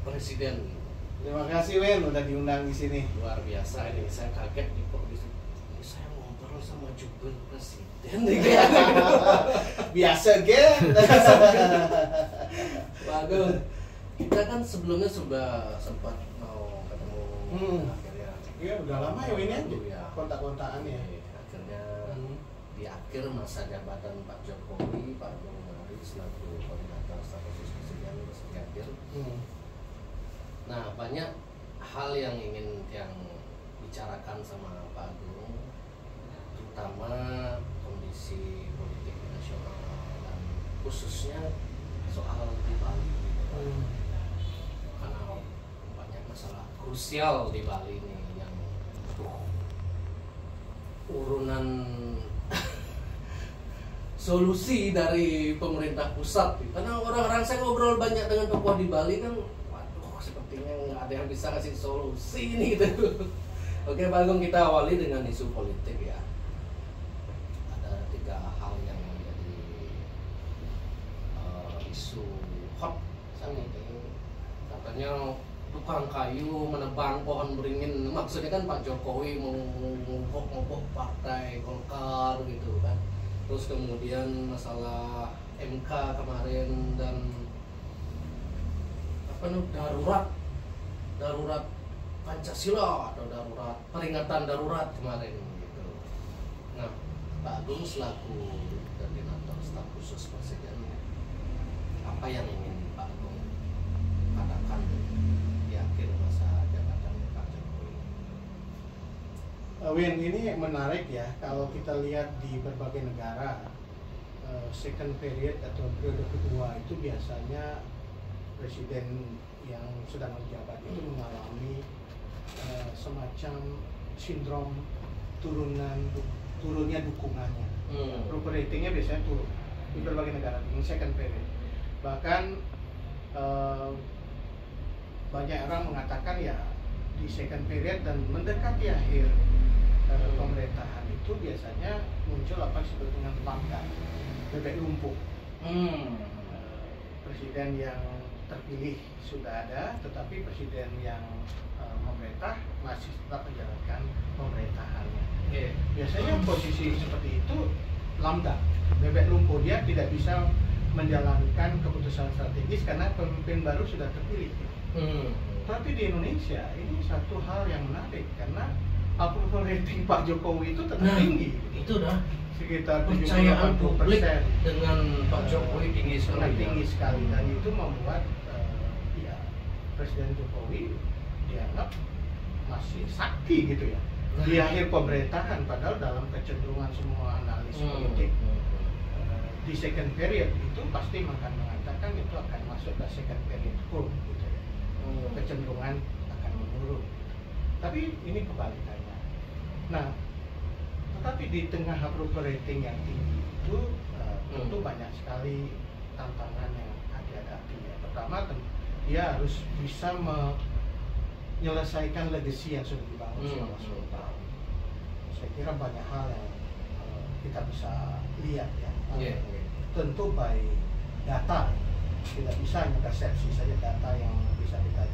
presiden. Terima kasih Wen udah diundang di sini. Luar biasa ini, saya kaget nih kok gitu. Ini saya ngobrol sama jubir presiden nih. Biasa gen. Bagus. Kita kan sebelumnya sudah sempat mau ketemu akhirnya. Iya udah lama ya Wen ya. Ya. Kontak-kontakan ya. Akhirnya di akhir masa jabatan Pak Jokowi, Pak Jokowi selaku koordinator staf khusus presiden di akhir. Nah, banyak hal yang ingin bicarakan sama Pak Agung, terutama kondisi politik nasional dan khususnya soal di Bali. Karena banyak masalah krusial di Bali nih yang urunan solusi dari pemerintah pusat. Karena orang-orang saya ngobrol banyak dengan tokoh di Bali kan, waduh sepertinya nggak ada yang bisa kasih solusi ini gitu. Oke Pak Agung, kita awali dengan isu politik ya. Ada 3 hal yang menjadi isu hot saat ini. Katanya tukang kayu menebang pohon beringin, maksudnya kan Pak Jokowi mau ngobok partai Golkar gitu kan. Terus kemudian masalah MK kemarin dan darurat Pancasila atau darurat peringatan darurat kemarin gitu. Nah, Pak Agung selaku koordinator staf khusus presiden, apa yang ingin Pak Agung katakan di akhir masa jabatan Pak Jokowi? Win, ini menarik ya kalau kita lihat di berbagai negara second period atau periode kedua itu biasanya presiden yang sedang menjabat itu mengalami semacam sindrom turunnya dukungannya. Approval ratingnya biasanya turun di berbagai negara di second period. Bahkan banyak orang mengatakan ya di second period dan mendekati akhir pemerintahan itu biasanya muncul apa disebut dengan langka, bebek lumpuh. Presiden yang terpilih sudah ada, tetapi presiden yang memerintah masih tetap menjalankan pemerintahannya. Biasanya posisi seperti itu lambda, bebek lumpuh, dia tidak bisa menjalankan keputusan strategis karena pemimpin baru sudah terpilih. Tapi di Indonesia ini satu hal yang menarik karena approval rating Pak Jokowi itu tetap tinggi. Itu dah sekitar kepercayaan publik 70% dengan Pak Jokowi tinggi sekali. Dan itu membuat ya Presiden Jokowi dianggap masih sakti gitu ya di akhir pemerintahan, padahal dalam kecenderungan semua analis politik di second period itu pasti akan mengatakan itu akan masuk ke second period curve gitu ya. Kecenderungan akan menurun. Tapi ini kebalikannya. Nah, tetapi di tengah approval rating yang tinggi itu tentu banyak sekali tantangan yang dihadapi ya. Pertama, dia harus bisa menyelesaikan legacy yang sudah dibangun selama 10 tahun. Saya kira banyak hal yang kita bisa lihat ya. Tentu by data, tidak bisa hanya persepsi saja data yang bisa kita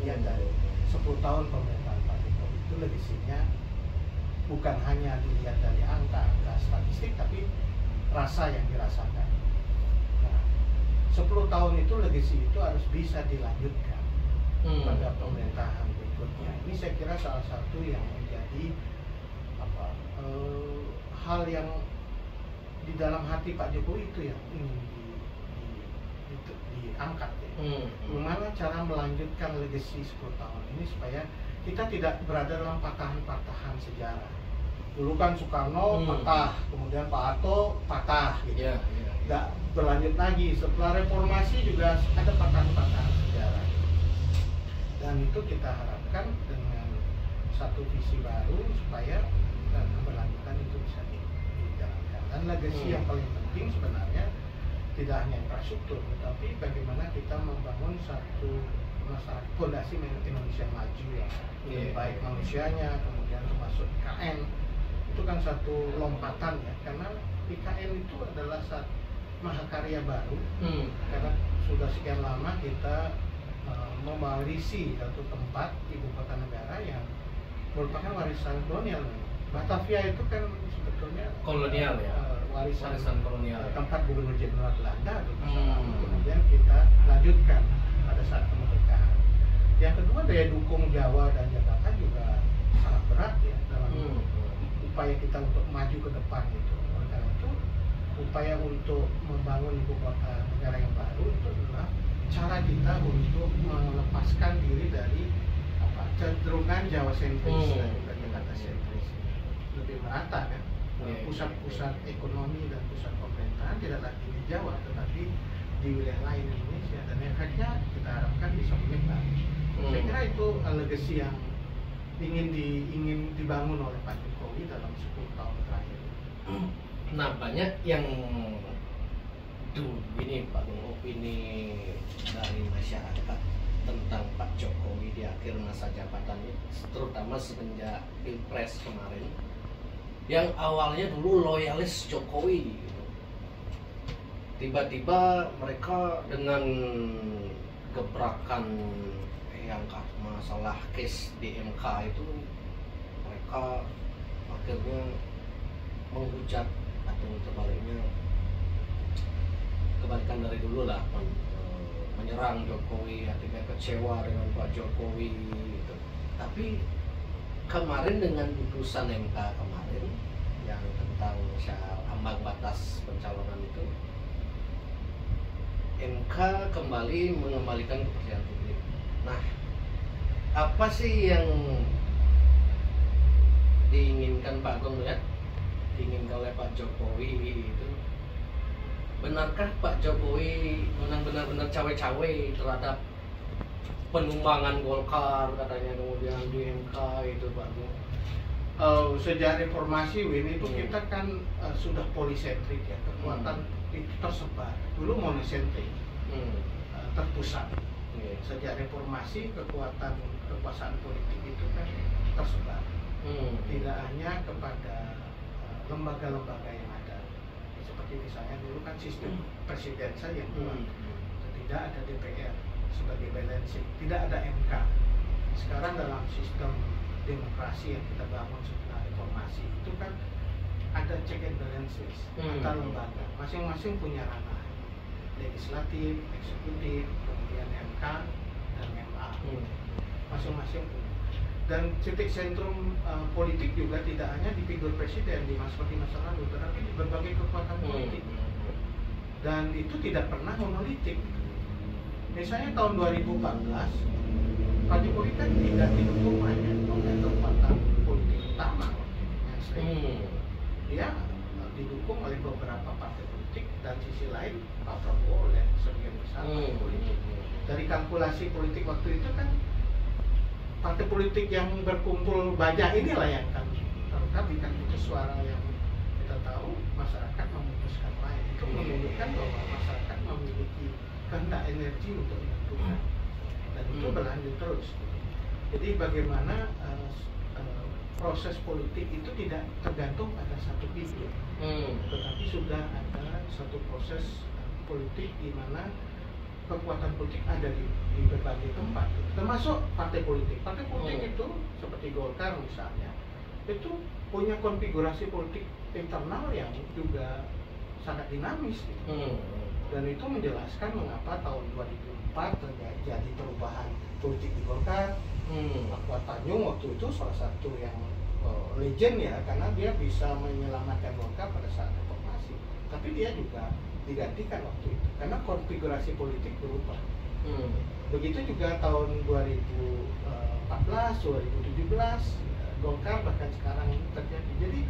lihat dari 10 tahun pemerintahan Pak Jokowi itu legasinya bukan hanya dilihat dari angka statistik, tapi rasa yang dirasakan. Nah, 10 tahun itu legasi itu harus bisa dilanjutkan pada pemerintahan berikutnya. Ini saya kira salah satu yang menjadi hal yang di dalam hati Pak Jokowi itu yang ingin diangkat ya. Bagaimana cara melanjutkan legasi 10 tahun ini supaya kita tidak berada dalam patahan-patahan sejarah. Dulu kan Soekarno patah, kemudian Pak Harto patah gitu. Nggak berlanjut lagi. Setelah reformasi juga ada patahan-patahan sejarah. Dan itu kita harapkan dengan satu visi baru supaya keberlanjutan itu bisa dijalankan. Dan legasi yang paling penting sebenarnya tidak hanya infrastruktur, tetapi bagaimana kita membangun satu masalah fondasi Indonesia maju yang baik manusianya, kemudian termasuk IKN itu kan satu lompatan ya, karena IKN itu adalah mahakarya baru karena sudah sekian lama kita mewarisi satu tempat ibu kota negara yang merupakan warisan kolonial. Batavia itu kan sebetulnya kolonial ya, warisan kolonial tempat gubernur jenderal Belanda kemudian kita lanjutkan pada saat kemerdekaan. Yang kedua, daya dukung Jawa dan Jakarta juga sangat berat ya dalam upaya kita untuk maju ke depan itu. Oleh karena itu upaya untuk membangun ibu kota negara yang baru itu adalah cara kita untuk melepaskan diri dari cenderungan Jawa sentris dan Jakarta sentris, lebih merata kan. Pusat-pusat ekonomi dan pusat pemerintahan tidak lagi di Jawa tetapi di wilayah lain Indonesia, dan efeknya kita harapkan bisa menyebar. Saya kira itu legacy yang ingin dibangun oleh Pak Jokowi dalam 10 tahun terakhir. Nah, banyak yang ini Pak Gung, opini dari masyarakat tentang Pak Jokowi di akhir masa jabatannya, terutama semenjak Pilpres kemarin, yang awalnya dulu loyalis Jokowi gitu. Tiba-tiba mereka dengan gebrakan yang masalah case di MK itu, mereka akhirnya menghujat atau terbaliknya kebalikan dari dulu lah, menyerang Jokowi, akhirnya kecewa dengan Pak Jokowi gitu. Tapi kemarin dengan putusan MK kemarin yang tentang ambang batas pencalonan itu, MK kembali mengembalikan kepercayaan publik. Nah, apa sih yang diinginkan Pak Gung ya, diinginkan oleh Pak Jokowi itu? Benarkah Pak Jokowi benar-benar cawe-cawe terhadap penumbangan Golkar katanya kemudian di MK itu Pak Gung? Sejak reformasi Win itu kita kan sudah polisentrik ya, kekuatan itu tersebar. Dulu monosentrik, terpusat. Sejak reformasi kekuasaan politik itu kan tersebar, tidak hanya kepada lembaga-lembaga yang ada, seperti misalnya dulu kan sistem presidensial yang kuat, tidak ada DPR sebagai balancing, tidak ada MK. Sekarang dalam sistem demokrasi yang kita bangun setelah reformasi itu kan ada check and balances antar lembaga, masing-masing punya ranah, legislatif, eksekutif, kemudian MK dan MA, masing-masing punya. Dan titik sentrum politik juga tidak hanya di figur presiden seperti masa lalu, tetapi di berbagai kekuatan politik, dan itu tidak pernah monolitik. Misalnya tahun 2014 Pak Jokowi kan tidak didukung hanya oleh kekuatan politik utama, dia didukung oleh beberapa partai politik, dan sisi lain Pak Prabowo oleh sebagian besar partai politik. Dari kalkulasi politik waktu itu kan partai politik yang berkumpul banyak inilah yang kan terungkap kan itu suara yang kita tahu masyarakat memutuskan lain. Itu menunjukkan bahwa masyarakat memiliki kehendak energi untuk menentukan, dan itu berlanjut terus. Jadi bagaimana proses politik itu tidak tergantung pada satu figur, tetapi sudah ada satu proses politik di mana kekuatan politik ada di berbagai tempat, termasuk partai politik. Partai politik itu seperti Golkar misalnya, itu punya konfigurasi politik internal yang juga sangat dinamis gitu. Dan itu menjelaskan mengapa tahun 2004 terjadi perubahan politik di Golkar. Pak Tanjung waktu itu salah satu yang legend ya, karena dia bisa menyelamatkan Golkar pada saat reformasi. Tapi dia juga digantikan waktu itu karena konfigurasi politik berubah. Begitu juga tahun 2014, 2017 Golkar bahkan sekarang ini terjadi. Jadi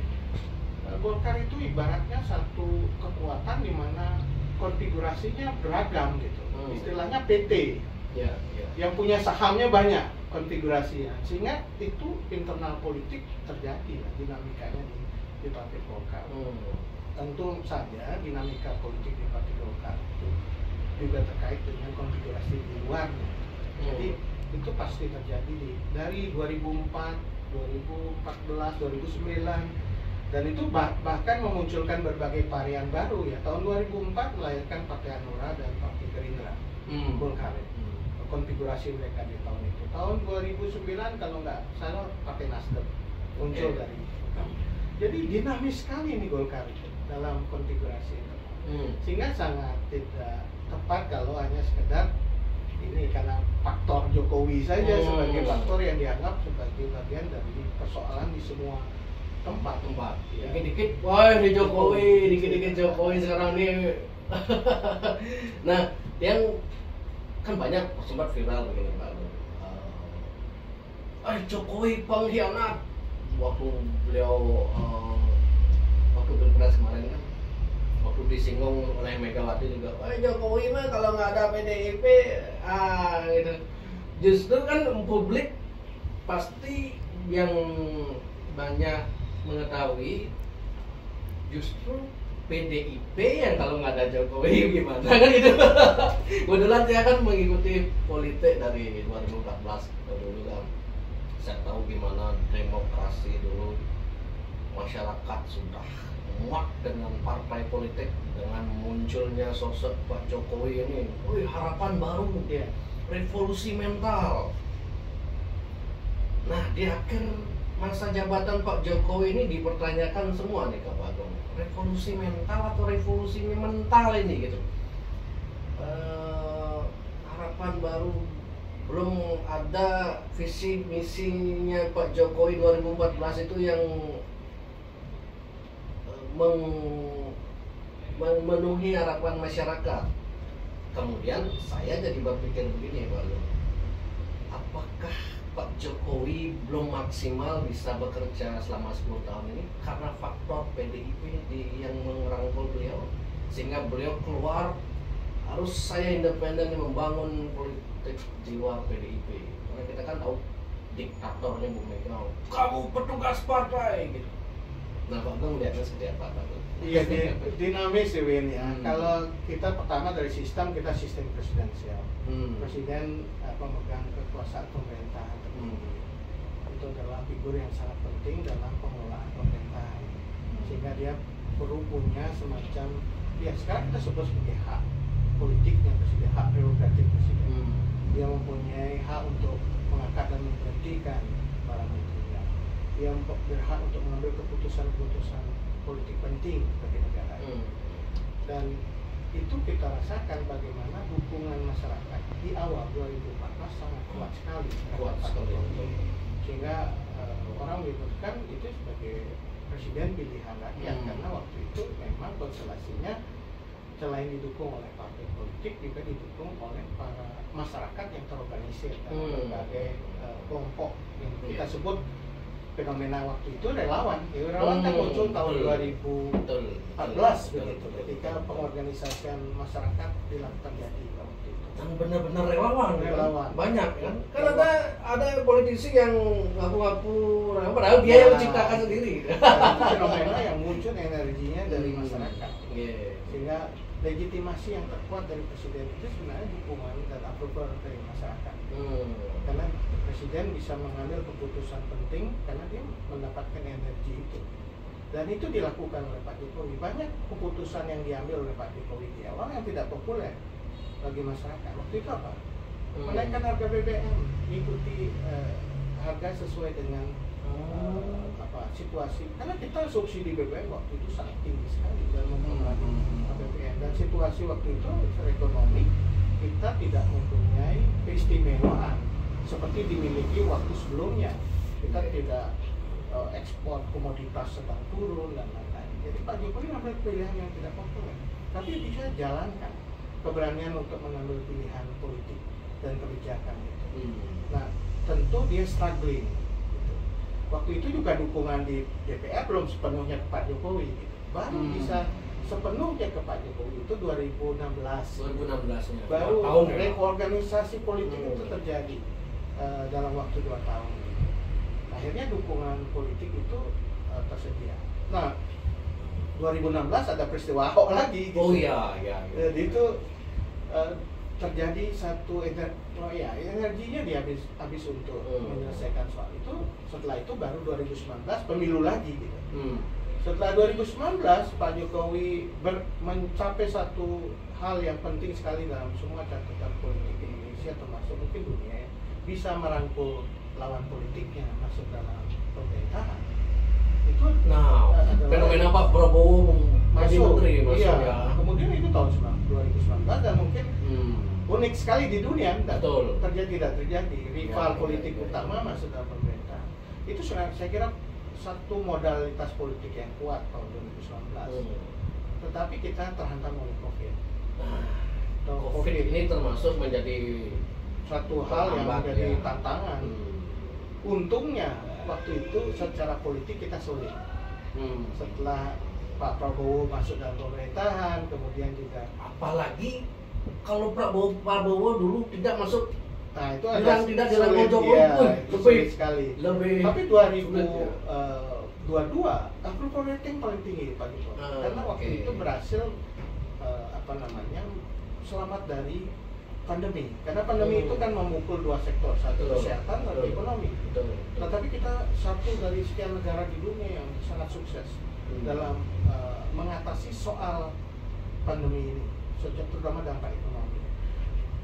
Golkar itu ibaratnya satu kekuatan di mana konfigurasinya beragam gitu. Istilahnya PT, yang punya sahamnya banyak konfigurasinya, sehingga itu internal politik terjadi dinamikanya di partai Golkar. Tentu saja dinamika politik di partai Golkar itu juga terkait dengan konfigurasi di luarnya. Jadi itu pasti terjadi dari 2004, 2014, 2009, dan itu bahkan memunculkan berbagai varian baru ya. Tahun 2004 melahirkan Partai Hanura dan Partai Gerindra, Golkar. konfigurasi mereka di tahun itu. Tahun 2009 kalau nggak salah pakai Nasdem muncul dari itu. Jadi dinamis sekali nih Golkar itu dalam konfigurasi itu. Sehingga sangat tidak tepat kalau hanya sekedar ini karena faktor Jokowi saja sebagai faktor yang dianggap sebagai bagian dari persoalan di semua tempat. Ya. Dikit-dikit, wah ini Jokowi, dikit-dikit Jokowi sekarang ini. Nah, yang kan banyak sempat viral begini Pak. Jokowi pengkhianat waktu beliau waktu pilpres kemarin kan, waktu disinggung oleh Megawati juga, Jokowi mah kalau nggak ada PDIP gitu. Justru kan publik pasti yang banyak mengetahui justru PDIP yang kalau nggak ada Jokowi gimana kan gitu. Kebetulan saya kan mengikuti politik dari 2014 dulu kan. Saya tahu gimana demokrasi dulu, masyarakat sudah muak dengan partai politik, dengan munculnya sosok Pak Jokowi ini. Harapan baru, revolusi mental. Nah, di akhir masa jabatan Pak Jokowi ini dipertanyakan semua nih Kak Bagong, revolusi mental atau revolusi mental ini gitu. Harapan baru, belum ada visi misinya Pak Jokowi 2014 itu yang memenuhi harapan masyarakat. Kemudian saya jadi berpikir begini Pak Lu, apakah Pak Jokowi belum maksimal bisa bekerja selama 10 tahun ini karena faktor PDIP yang merangkul beliau, sehingga beliau keluar harus saya independen membangun politik jiwa PDIP. Karena kita kan tahu diktatornya Bu Mega, kamu petugas partai gitu. Nah Pak Bang melihatnya seperti apa Pak? Iya, dinamis ya Win ya. Kalau kita pertama dari sistem, kita sistem presidensial. Presiden pemegang kekuasaan pemerintahan tertinggi. Itu adalah figur yang sangat penting dalam pengelolaan pemerintahan. Sehingga dia perlu punya semacam, ya sekarang kita sebut sebagai hak politiknya presiden, hak prerogatif presiden. Dia mempunyai hak untuk mengangkat dan memberhentikan para menterinya. Dia berhak untuk mengambil keputusan-keputusan politik penting bagi negara. Dan itu kita rasakan bagaimana dukungan masyarakat di awal 2014 sangat kuat sekali. Sehingga orang menyebutkan itu sebagai presiden pilihan rakyat karena waktu itu memang konstelasinya selain didukung oleh partai politik juga didukung oleh para masyarakat yang terorganisir dalam berbagai kelompok yang kita sebut fenomena waktu itu relawan. Relawan kan muncul tahun 2014 begitu, ketika pengorganisasian masyarakat dilakukan jadi waktu itu. Dan benar-benar relawan. Banyak kan? Kan ada politisi yang ngaku-ngaku relawan, padahal dia yang menciptakan sendiri. Itu fenomena yang muncul energinya dari masyarakat. Sehingga legitimasi yang terkuat dari presiden itu sebenarnya dukungan dan approval dari masyarakat. Karena presiden bisa mengambil keputusan penting karena dia mendapatkan energi itu. Dan itu dilakukan oleh Pak Jokowi. Banyak keputusan yang diambil oleh Pak Jokowi di awal yang tidak populer bagi masyarakat. Waktu itu apa? Menaikkan harga BBM, ikuti harga sesuai dengan situasi. Karena kita subsidi BBM waktu itu sangat tinggi sekali dan mempengaruhi BBM. Dan situasi waktu itu secara ekonomi kita tidak mempunyai keistimewaan seperti dimiliki waktu sebelumnya. Kita tidak ekspor komoditas sedang turun dan lain-lain. Jadi Pak Jokowi mengambil pilihan yang tidak populer, tapi bisa jalankan keberanian untuk mengambil pilihan politik dan kebijakan itu. Nah, tentu dia struggling. Gitu. Waktu itu juga dukungan di DPR belum sepenuhnya ke Pak Jokowi. Gitu. Baru bisa sepenuhnya ke Pak Jokowi itu 2016. Baru reorganisasi politik itu terjadi dalam waktu 2 tahun. Akhirnya dukungan politik itu tersedia. Nah, 2016 ada peristiwa Ahok lagi. Gitu. Jadi itu terjadi satu energinya dia habis untuk menyelesaikan soal itu. Setelah itu baru 2019 pemilu lagi gitu. Setelah 2019 Pak Jokowi mencapai satu hal yang penting sekali dalam semua catatan politik Indonesia. Indonesia termasuk mungkin dunia bisa merangkul lawan politiknya masuk dalam pemerintahan. Itu fenomena Pak Prabowo jadi masuk, menteri iya. ya. Kemudian itu tahun 2019 dan mungkin unik sekali di dunia, Betul. tidak terjadi rival Ya, politik ya, ya, utama ya. masuk dalam pemerintah. Itu saya kira satu modalitas politik yang kuat tahun 2019. Tetapi kita terhantam oleh COVID. COVID ini termasuk menjadi satu hal yang penghambat, menjadi ya. tantangan. Untungnya waktu itu secara politik kita sulit. Setelah Pak Prabowo masuk dalam pemerintahan, kemudian juga apalagi kalau Prabowo dulu tidak masuk, nah itu tidak dirangkul sulit, Jokowi, ya, lebih sulit sekali. lebih. Tapi sulit, ya. 2022 approval rating paling tinggi Pak Jokowi, karena waktu itu berhasil selamat dari pandemi. Karena pandemi itu kan memukul dua sektor, satu kesehatan dan ekonomi. Nah, tapi kita satu dari sekian negara di dunia yang sangat sukses dalam mengatasi soal pandemi ini, terutama dampak ekonomi.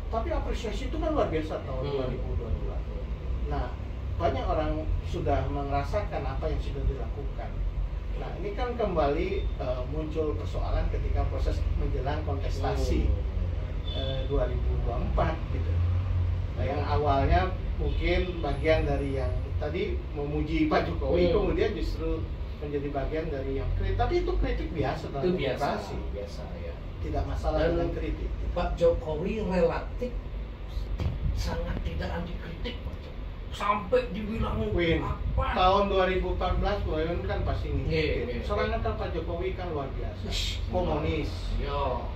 Tapi apresiasi itu kan luar biasa tahun 2022. Nah, banyak orang sudah merasakan apa yang sudah dilakukan. Nah, ini kan kembali muncul persoalan ketika proses menjelang kontestasi 2024 gitu. Nah, yang awalnya mungkin bagian dari yang tadi memuji Pak Jokowi, kemudian justru menjadi bagian dari yang kritik. Tapi itu kritik biasa dalam demokrasi. Biasa ya. Tidak masalah dengan kritik. Pak Jokowi relatif sangat tidak anti kritik, sampai dibilang apa? Tahun 2014 Boyon kan pasti ini. Serangan Pak Jokowi kan luar biasa. Komunis,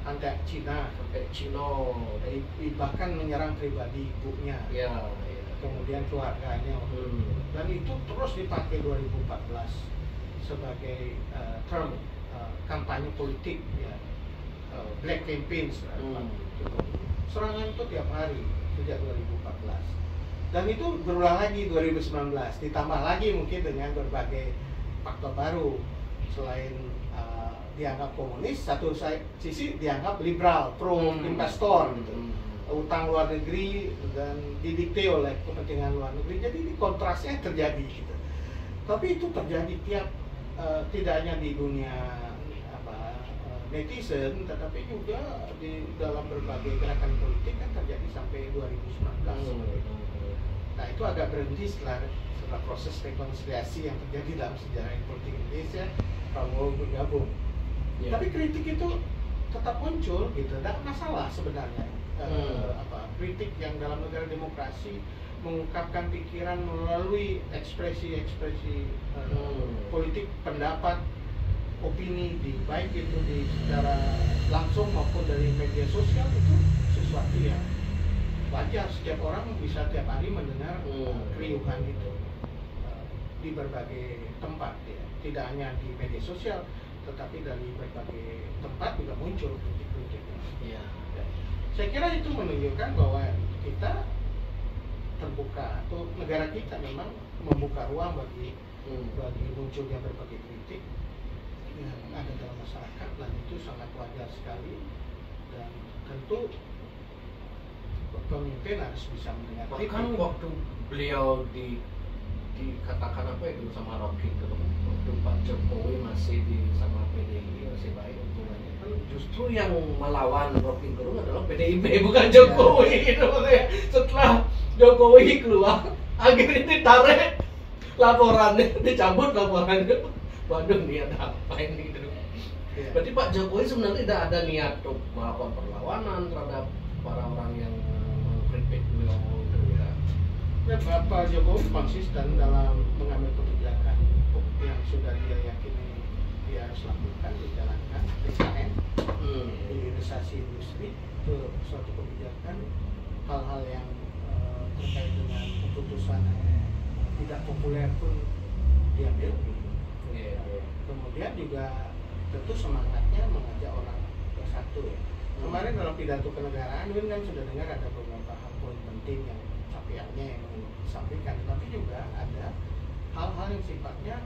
anti Cina, bahkan menyerang pribadi ibunya, kemudian keluarganya. Dan itu terus dipakai 2014 sebagai term kampanye politik, ya. Black campaigns. Serangan itu tiap hari sejak 2014. Dan itu berulang lagi 2019, ditambah lagi mungkin dengan berbagai faktor baru. Selain dianggap komunis, satu sisi dianggap liberal, pro investor gitu. Utang luar negeri dan didikte oleh kepentingan luar negeri. Jadi ini kontrasnya terjadi gitu. Tapi itu terjadi tidak hanya di dunia netizen, tetapi juga di dalam berbagai gerakan politik kan terjadi sampai 2019. Nah, itu agak berhenti setelah proses rekonsiliasi yang terjadi dalam sejarah politik Indonesia, Prabowo bergabung. Tapi kritik itu tetap muncul gitu, tidak masalah sebenarnya. Kritik yang dalam negara demokrasi mengungkapkan pikiran melalui ekspresi politik, pendapat, opini, baik itu secara langsung maupun dari media sosial, itu sesuatu yang wajar. Setiap orang bisa tiap hari mendengar keriuhan itu di berbagai tempat, ya. Tidak hanya di media sosial, tetapi dari berbagai tempat juga muncul kritik-kritiknya. Ya. Saya kira itu menunjukkan bahwa kita terbuka, atau negara kita memang membuka ruang bagi munculnya berbagai kritik yang ada dalam masyarakat, dan itu sangat wajar sekali. Dan tentu pemimpin harus bisa mendengar. Bahkan waktu beliau dikatakan apa itu sama Rocky, waktu Pak Jokowi masih sama PDI masih baik hubungannya, kan justru yang melawan Rocky Gerung adalah PDIP, bukan Jokowi. Itu setelah Jokowi keluar, akhirnya ditarik laporannya, dicabut laporannya. Waduh, ini ada apa ini gitu. Berarti Pak Jokowi sebenarnya tidak ada niat untuk melakukan perlawanan terhadap para orang yang mengkritik beliau itu ya. Pak Jokowi konsisten dalam mengambil kebijakan yang sudah dia yakini dia harus lakukan, dijalankan. PKN, hilirisasi industri, itu suatu kebijakan. Hal-hal yang terkait dengan keputusan tidak populer pun diambil. Kemudian juga tentu semangatnya mengajak orang bersatu, ya. Kemarin dalam pidato kenegaraan kan sudah dengar ada beberapa hal poin penting yang capaiannya yang disampaikan, tapi juga ada hal-hal yang sifatnya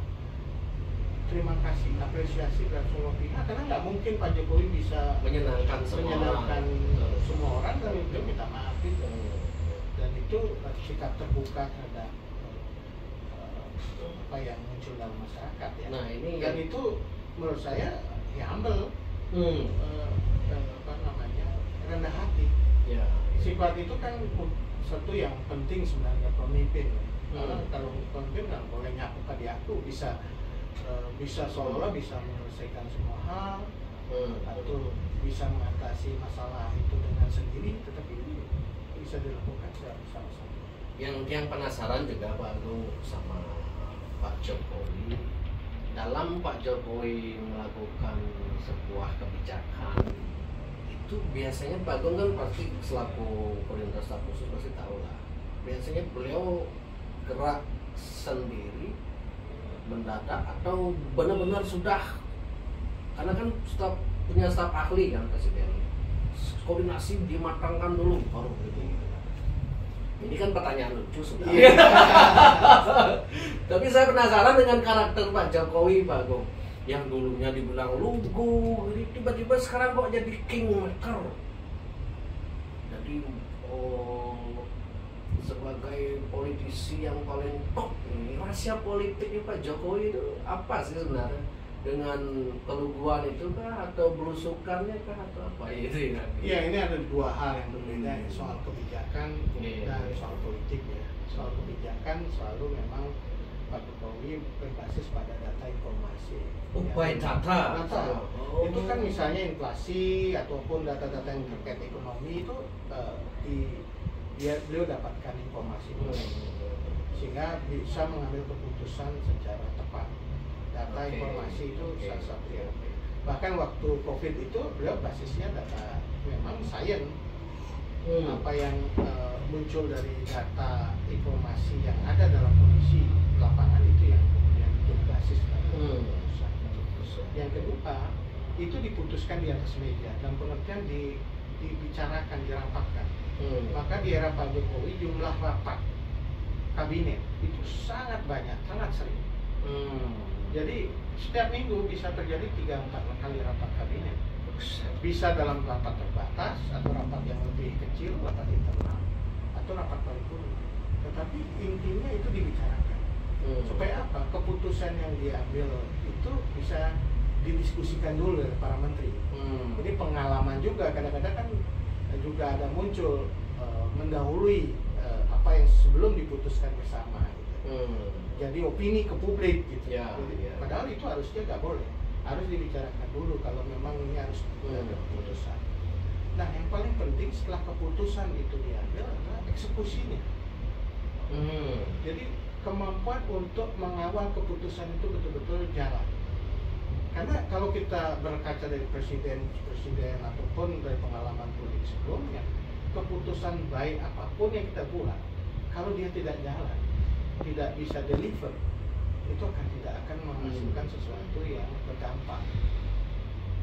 terima kasih, apresiasi dari semua pihak, karena nggak mungkin Pak Jokowi bisa menyenangkan semua orang, dan itu minta maaf itu. itu sikap terbuka terhadap apa yang muncul dalam masyarakat ya. Nah ini Dan itu menurut saya ya humble, apa namanya, rendah hati. Ya. Sifat itu kan satu yang penting sebenarnya pemimpin. Karena kalau pemimpin nggak boleh nyapu kadiaku, bisa seolah-olah bisa menyelesaikan semua hal, atau bisa mengatasi masalah itu dengan sendiri, tetapi ini bisa dilakukan secara bersama-sama. Yang penasaran juga Pak Agung sama Pak Jokowi, dalam Pak Jokowi melakukan sebuah kebijakan itu biasanya Pak Agung kan pasti selaku koordinator staf khusus pasti tahu lah, biasanya beliau gerak sendiri mendadak atau benar-benar sudah, karena kan punya staf ahli kan presiden, koordinasi dimatangkan dulu baru begitu. Ini kan pertanyaan lucu sudah. Tapi saya penasaran dengan karakter Pak Jokowi, Pak Agung, yang dulunya dibilang lugu, tiba-tiba sekarang kok jadi kingmaker. Jadi sebagai politisi yang paling top ini, rahasia politiknya Pak Jokowi itu apa sih sebenarnya? Dengan keluguan itu kah, atau belusukannya kah, atau apa itu ya? Iya, ini ada dua hal yang berbeda ya, soal kebijakan dan soal politik ya. Soal kebijakan selalu memang Pak Jokowi berbasis pada data informasi. By data. Itu kan misalnya inflasi ataupun data-data yang terkait ekonomi itu beliau dapatkan informasi sehingga bisa mengambil keputusan secara tepat. Data informasi itu salah satu yang. Bahkan waktu COVID itu beliau basisnya data memang sains. Apa yang muncul dari data informasi yang ada dalam kondisi lapangan itu yang kemudian menjadi basis keputusan. Yang kedua, itu diputuskan di atas meja dan pengertian dibicarakan, dirapatkan. Maka di era Pak Jokowi jumlah rapat kabinet itu sangat banyak, sangat sering. Jadi setiap minggu bisa terjadi 3-4 kali rapat kabinet. Bisa dalam rapat terbatas atau rapat yang lebih kecil, rapat internal atau rapat paripurna. Tetapi intinya itu dibicarakan. Supaya apa? Keputusan yang diambil itu bisa didiskusikan dulu oleh para menteri. Jadi pengalaman juga kadang-kadang kan juga ada muncul mendahului apa yang sebelum diputuskan bersama. Gitu. Jadi opini ke publik gitu. Padahal itu harusnya nggak boleh, harus dibicarakan dulu kalau memang ini harus ada keputusan. Nah, yang paling penting setelah keputusan itu diambil adalah eksekusinya. Jadi kemampuan untuk mengawal keputusan itu betul-betul jalan. Karena kalau kita berkaca dari presiden ataupun dari pengalaman politik sebelumnya, keputusan baik apapun yang kita buat, kalau dia tidak jalan, tidak bisa deliver, itu tidak akan menghasilkan sesuatu yang berdampak.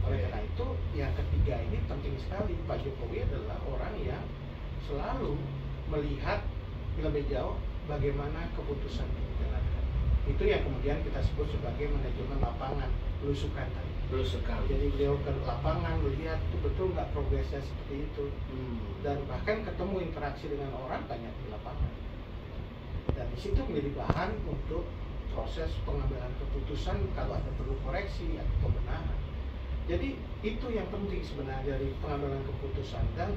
Oleh karena itu, yang ketiga ini penting sekali. Pak Jokowi adalah orang yang selalu melihat lebih jauh bagaimana keputusan dijalankan. Itu yang kemudian kita sebut sebagai manajemen lapangan, belusukan tadi. Jadi beliau ke lapangan melihat itu betul nggak progresnya seperti itu, dan bahkan ketemu interaksi dengan orang banyak di lapangan. Dan di situ menjadi bahan untuk proses pengambilan keputusan kalau ada perlu koreksi atau pembenahan. Jadi itu yang penting sebenarnya dari pengambilan keputusan, dan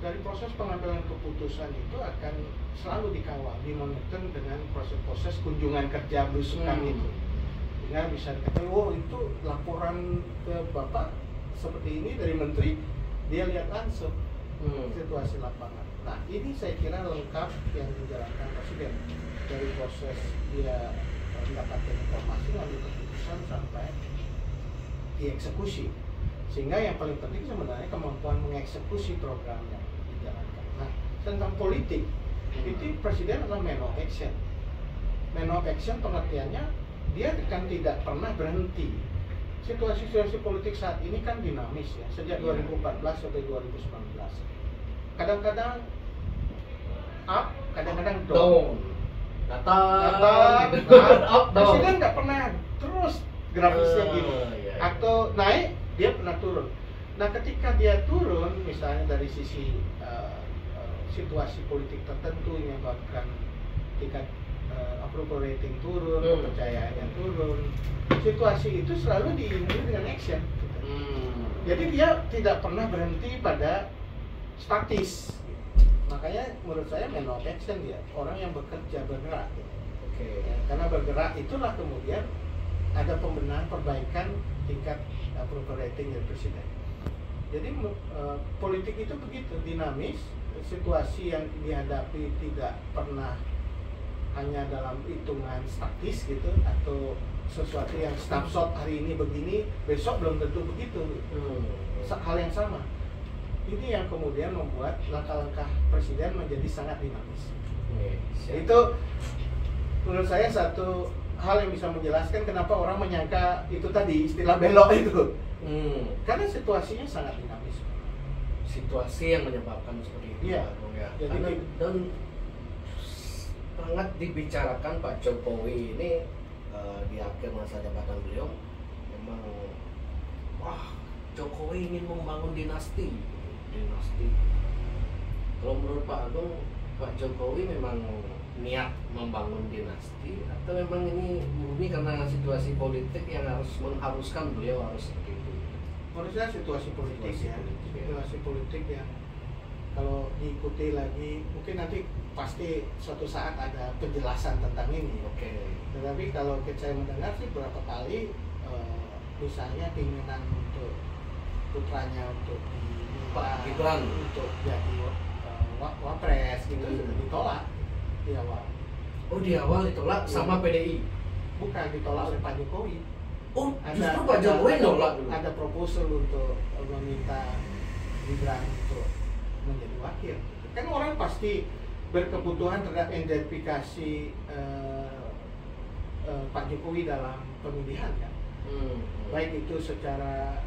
dari proses pengambilan keputusan itu akan selalu dikawal, dimonitor dengan proses-proses kunjungan kerja belusukan itu. Sehingga bisa dikatakan, oh itu laporan ke Bapak seperti ini dari Menteri, dia lihat langsung situasi lapangan. Nah, ini saya kira lengkap yang dijalankan Presiden dari proses dia mendapatkan informasi lalu keputusan sampai dieksekusi. Sehingga yang paling penting sebenarnya kemampuan mengeksekusi program yang dijalankan. Nah, tentang politik, itu Presiden adalah man of action. Man of action pengertiannya dia kan tidak pernah berhenti. Situasi-situasi politik saat ini kan dinamis ya, sejak 2014 sampai 2019. Kadang-kadang up, kadang-kadang down. Presiden nggak pernah terus grafisnya gini. Atau naik, dia pernah turun. Nah, ketika dia turun, misalnya dari sisi situasi politik tertentu yang menyebabkan tingkat approval rating turun, kepercayaannya turun. Situasi itu selalu diiringi dengan action. Gitu. Jadi dia tidak pernah berhenti pada statis. Makanya menurut saya man of action dia, orang yang bekerja bergerak. Gitu. Ya, karena bergerak itulah kemudian ada pembenahan perbaikan tingkat approval rating dari presiden. Jadi politik itu begitu dinamis, situasi yang dihadapi tidak pernah hanya dalam hitungan statis gitu, atau sesuatu yang snapshot hari ini begini, besok belum tentu begitu. Hal yang sama. Ini yang kemudian membuat langkah-langkah presiden menjadi sangat dinamis. Itu menurut saya satu hal yang bisa menjelaskan kenapa orang menyangka itu tadi istilah belok itu. Karena situasinya sangat dinamis. Situasi yang menyebabkan seperti itu. Iya. Jadi dan sangat dibicarakan Pak Jokowi ini di akhir masa jabatan beliau, memang wah, Jokowi ingin membangun dinasti. Kalau menurut Pak Agung, Pak Jokowi memang niat membangun dinasti atau memang ini murni karena situasi politik yang mengharuskan beliau harus seperti itu? Menurut saya situasi politik ya. Situasi politik yang kalau diikuti lagi mungkin nanti pasti suatu saat ada penjelasan tentang ini. Tetapi kalau saya mendengar sih berapa kali misalnya keinginan untuk putranya untuk Pak Gibran untuk jadi wapres gitu sudah ditolak di awal. Oh, di awal ditolak sama PDI? Bukan, ditolak oleh Pak Jokowi. Oh, justru Pak Jokowi nolak dulu. Ada proposal untuk meminta Gibran untuk menjadi wakil. Kan orang pasti berkebutuhan terhadap identifikasi Pak Jokowi dalam pemilihan kan. Baik itu secara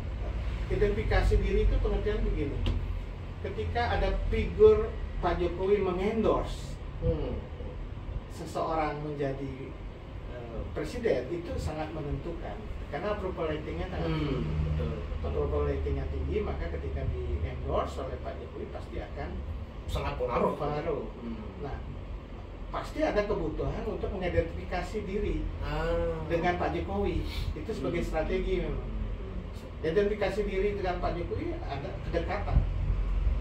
identifikasi diri itu pengertian begini. Ketika ada figur Pak Jokowi mengendorse seseorang menjadi presiden, itu sangat menentukan karena approval ratingnya sangat tinggi. Approval ratingnya tinggi, maka ketika di endorse oleh Pak Jokowi pasti akan sangat pengaruh. Nah, pasti ada kebutuhan untuk mengidentifikasi diri dengan Pak Jokowi. Itu sebagai strategi memang. Identifikasi diri dengan Pak Jokowi ada kedekatan.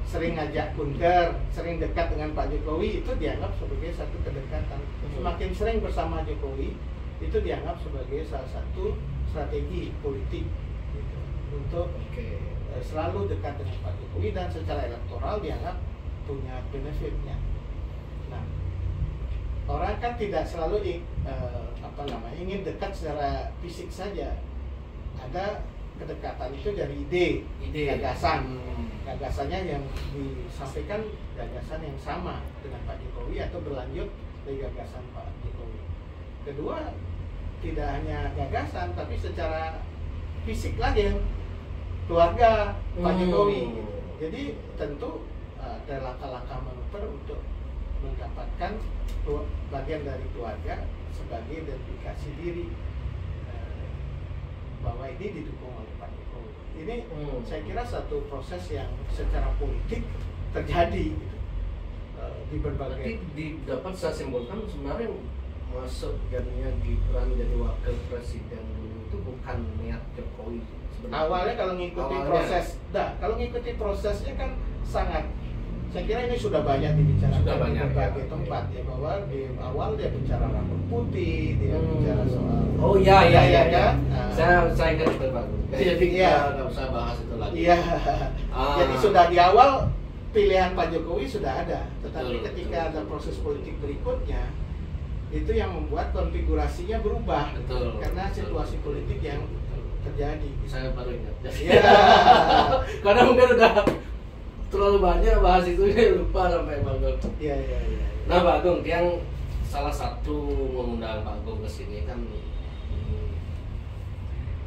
Sering ngajak kunker, sering dekat dengan Pak Jokowi, itu dianggap sebagai satu kedekatan. Semakin sering bersama Jokowi, itu dianggap sebagai salah satu strategi politik gitu, untuk selalu dekat dengan Pak Jokowi dan secara elektoral dianggap punya benefitnya. Nah, orang kan tidak selalu ingin dekat secara fisik saja. Ada kedekatan itu dari ide. Gagasan. Gagasannya yang disampaikan gagasan yang sama dengan Pak Jokowi atau berlanjut dari gagasan Pak Jokowi. Kedua, tidak hanya gagasan tapi secara fisik lagi, keluarga Pak Jokowi gitu. Jadi tentu ada langkah-langkah manuver untuk mendapatkan bagian dari keluarga sebagai identifikasi diri bahwa ini didukung oleh Pak Jokowi. Ini saya kira satu proses yang secara politik terjadi gitu, di berbagai. Tapi dapat saya simpulkan sebenarnya masuk jadinya Gibran jadi wakil presiden dulu itu bukan niat Jokowi sebenarnya. Awalnya kalau ngikuti proses, kalau ngikuti prosesnya kan sangat. Saya kira ini sudah banyak dibicarakan di berbagai tempat ya, bahwa di awal dia bicara rambut putih, dia bicara soal kan. Saya ingat itu Pak. Jadi nggak usah bahas itu lagi. Jadi sudah di awal pilihan Pak Jokowi sudah ada, tetapi ketika ada proses politik berikutnya itu yang membuat konfigurasinya berubah. Karena situasi politik yang terjadi. Saya baru ingat. Karena mungkin udah terlalu banyak bahas itu, lupa sampai Bang Agung. Iya. Nah, Pak Agung, yang salah satu mengundang Pak Agung ke sini kan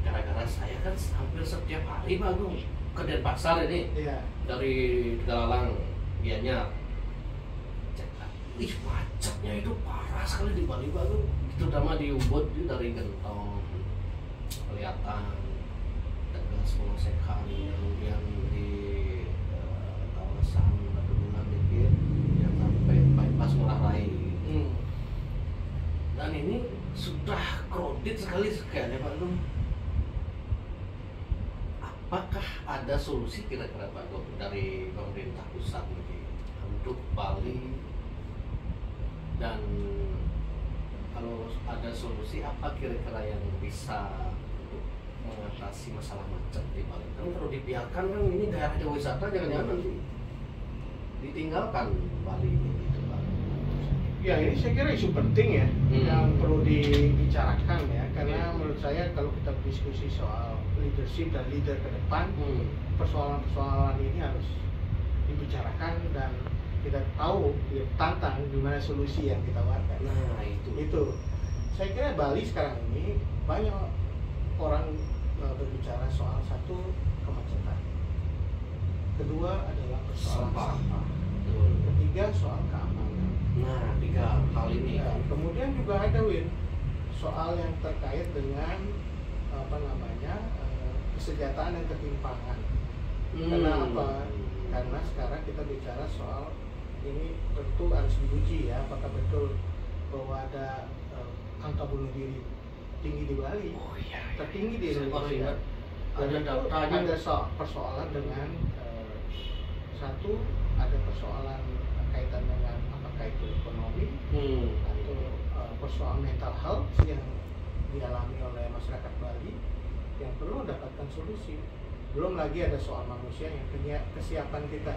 gara-gara saya kan hampir setiap hari Pak Agung ke Denpasar ini. Dari Galalang, Gianyar. Macetnya itu parah sekali di Bali Pak Agung. Terutama di Ubud dari Gentong kelihatan Tegas, Mosekan, kemudian di kawasan Batu Bulan dikit ngurah rai. Dan ini sudah crowded sekali kayaknya Pak Agung. Apakah ada solusi kira-kira Pak Agung dari pemerintah pusat ini untuk Bali, dan kalau ada solusi apa kira-kira yang bisa untuk mengatasi masalah macet di Bali? Kan kalau dibiarkan kan ini daerah wisata jangan-jangan nanti ditinggalkan Bali ini gitu Pak. Ya, ini saya kira isu penting ya, yang perlu dibicarakan ya, karena menurut saya kalau kita berdiskusi soal leadership dan leader ke depan, persoalan-persoalan ini harus dibicarakan dan kita tahu, ya, tantang di mana solusi yang ditawarkan. Nah itu. Saya kira Bali sekarang ini banyak orang berbicara soal satu, kemacetan, kedua adalah persoalan sampah, ketiga soal keamanan. Nah, 3 hal ini ya, kemudian juga ada soal yang terkait dengan kesejahteraan dan ketimpangan. Kenapa? Karena sekarang kita bicara soal ini tentu harus diuji ya, apakah betul bahwa ada angka bunuh diri tinggi di Bali, tertinggi di Indonesia. Ada persoalan dengan satu, ada persoalan kaitan dengan apakah itu ekonomi atau persoalan mental health yang dialami oleh masyarakat Bali yang perlu mendapatkan solusi. Belum lagi ada soal manusia yang kesiapan kita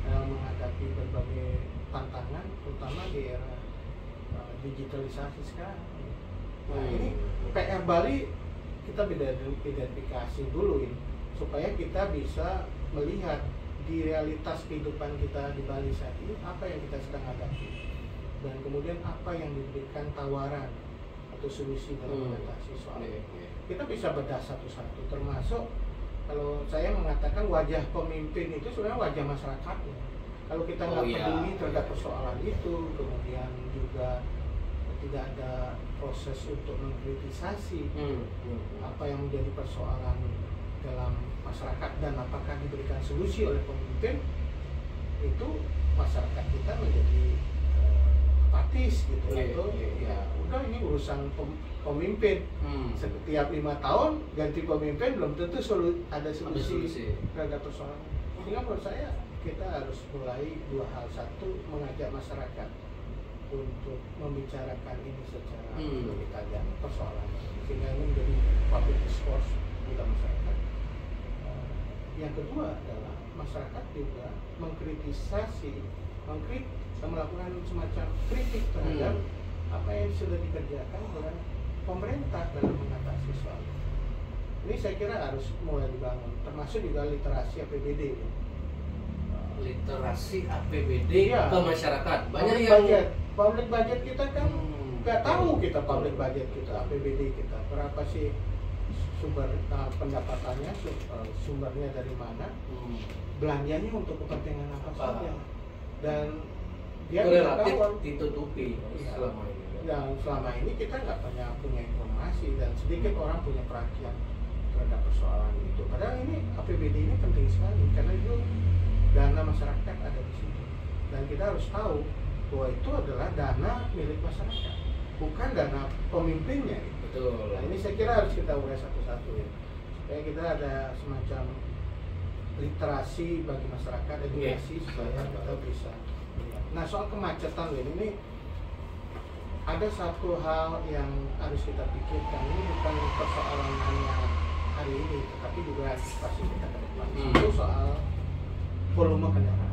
menghadapi berbagai tantangan, terutama di era digitalisasi sekarang. Nah, ini PR Bali kita identifikasi dulu ini supaya kita bisa melihat di realitas kehidupan kita di Bali saat ini apa yang kita sedang hadapi, dan kemudian apa yang diberikan tawaran atau solusi dalam mengatasi soal ini. Kita bisa bedah satu-satu, termasuk kalau saya mengatakan wajah pemimpin itu sebenarnya wajah masyarakatnya. Kalau kita nggak peduli terhadap persoalan itu, kemudian juga tidak ada proses untuk mengkritisasi apa yang menjadi persoalan dalam masyarakat dan apakah diberikan solusi oleh pemimpin, itu masyarakat kita menjadi apatis gitu. Ya udah, ini urusan pemimpin. Setiap 5 tahun ganti pemimpin, belum tentu ada solusi terhadap persoalan. Sehingga menurut saya kita harus mulai 2 hal. Satu, mengajak masyarakat untuk membicarakan ini secara lebih tajam persoalan, sehingga ini menjadi public discourse di masyarakat. Yang kedua adalah masyarakat juga melakukan semacam kritik terhadap apa yang sudah dikerjakan oleh pemerintah dalam mengatasi soal ini. Ini saya kira harus mulai dibangun, termasuk juga literasi APBD. Literasi APBD ke masyarakat. Banyak public budget kita kan nggak tahu kita public budget kita, APBD kita berapa sih sumber pendapatannya, sumbernya dari mana, belanjanya untuk kepentingan apa saja, dan dia relatif ditutupi selama ini. Yang selama ini kita nggak punya informasi, dan sedikit orang punya perhatian terhadap persoalan itu. Padahal ini APBD ini penting sekali karena itu dana masyarakat ada di situ, dan kita harus tahu bahwa itu adalah dana milik masyarakat, bukan dana pemimpinnya. Betul. Nah, ini saya kira harus kita urai satu-satu ya, supaya kita ada semacam literasi bagi masyarakat, edukasi supaya kita bisa. Nah, soal kemacetan ini ada satu hal yang harus kita pikirkan. Ini bukan persoalan hanya hari ini, tetapi juga pasti kita ke depan. Itu soal volume kendaraan.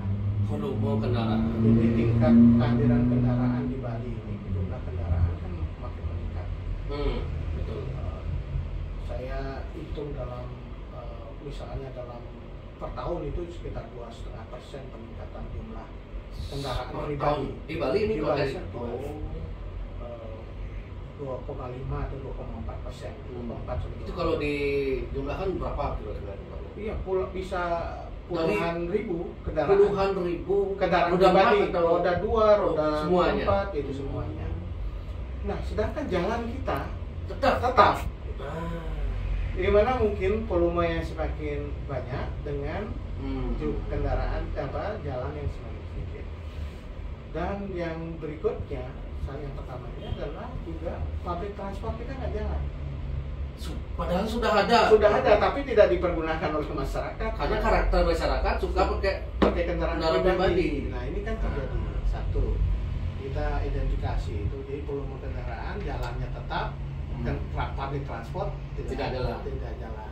Jadi tingkat kehadiran kendaraan di Bali ini, jumlah kendaraan kan makin meningkat. Betul. Saya hitung dalam misalnya dalam per tahun itu sekitar 2,5% peningkatan jumlah kendaraan pribadi di Bali ini. Di Bali 2,5 atau 2,4%. Itu kalau dijumlahkan berapa kira-kira? Iya, bisa puluhan ribu kendaraan. Puluhan ribu kendaraan roda pribadi, roda 2, roda semuanya. 4, itu semuanya. Nah, sedangkan jalan kita tetap. Bagaimana mungkin volume yang semakin banyak dengan kendaraan jalan yang semakin sedikit. Dan yang berikutnya, yang pertama ini adalah juga public transport kita nggak jalan. Padahal sudah ada. Sudah ada, tapi tidak dipergunakan oleh masyarakat. Karena karakter masyarakat suka pakai kendaraan pribadi. Nah ini kan terjadi. Satu, kita identifikasi itu, jadi volume kendaraan, jalannya tetap, public transport tidak jalan.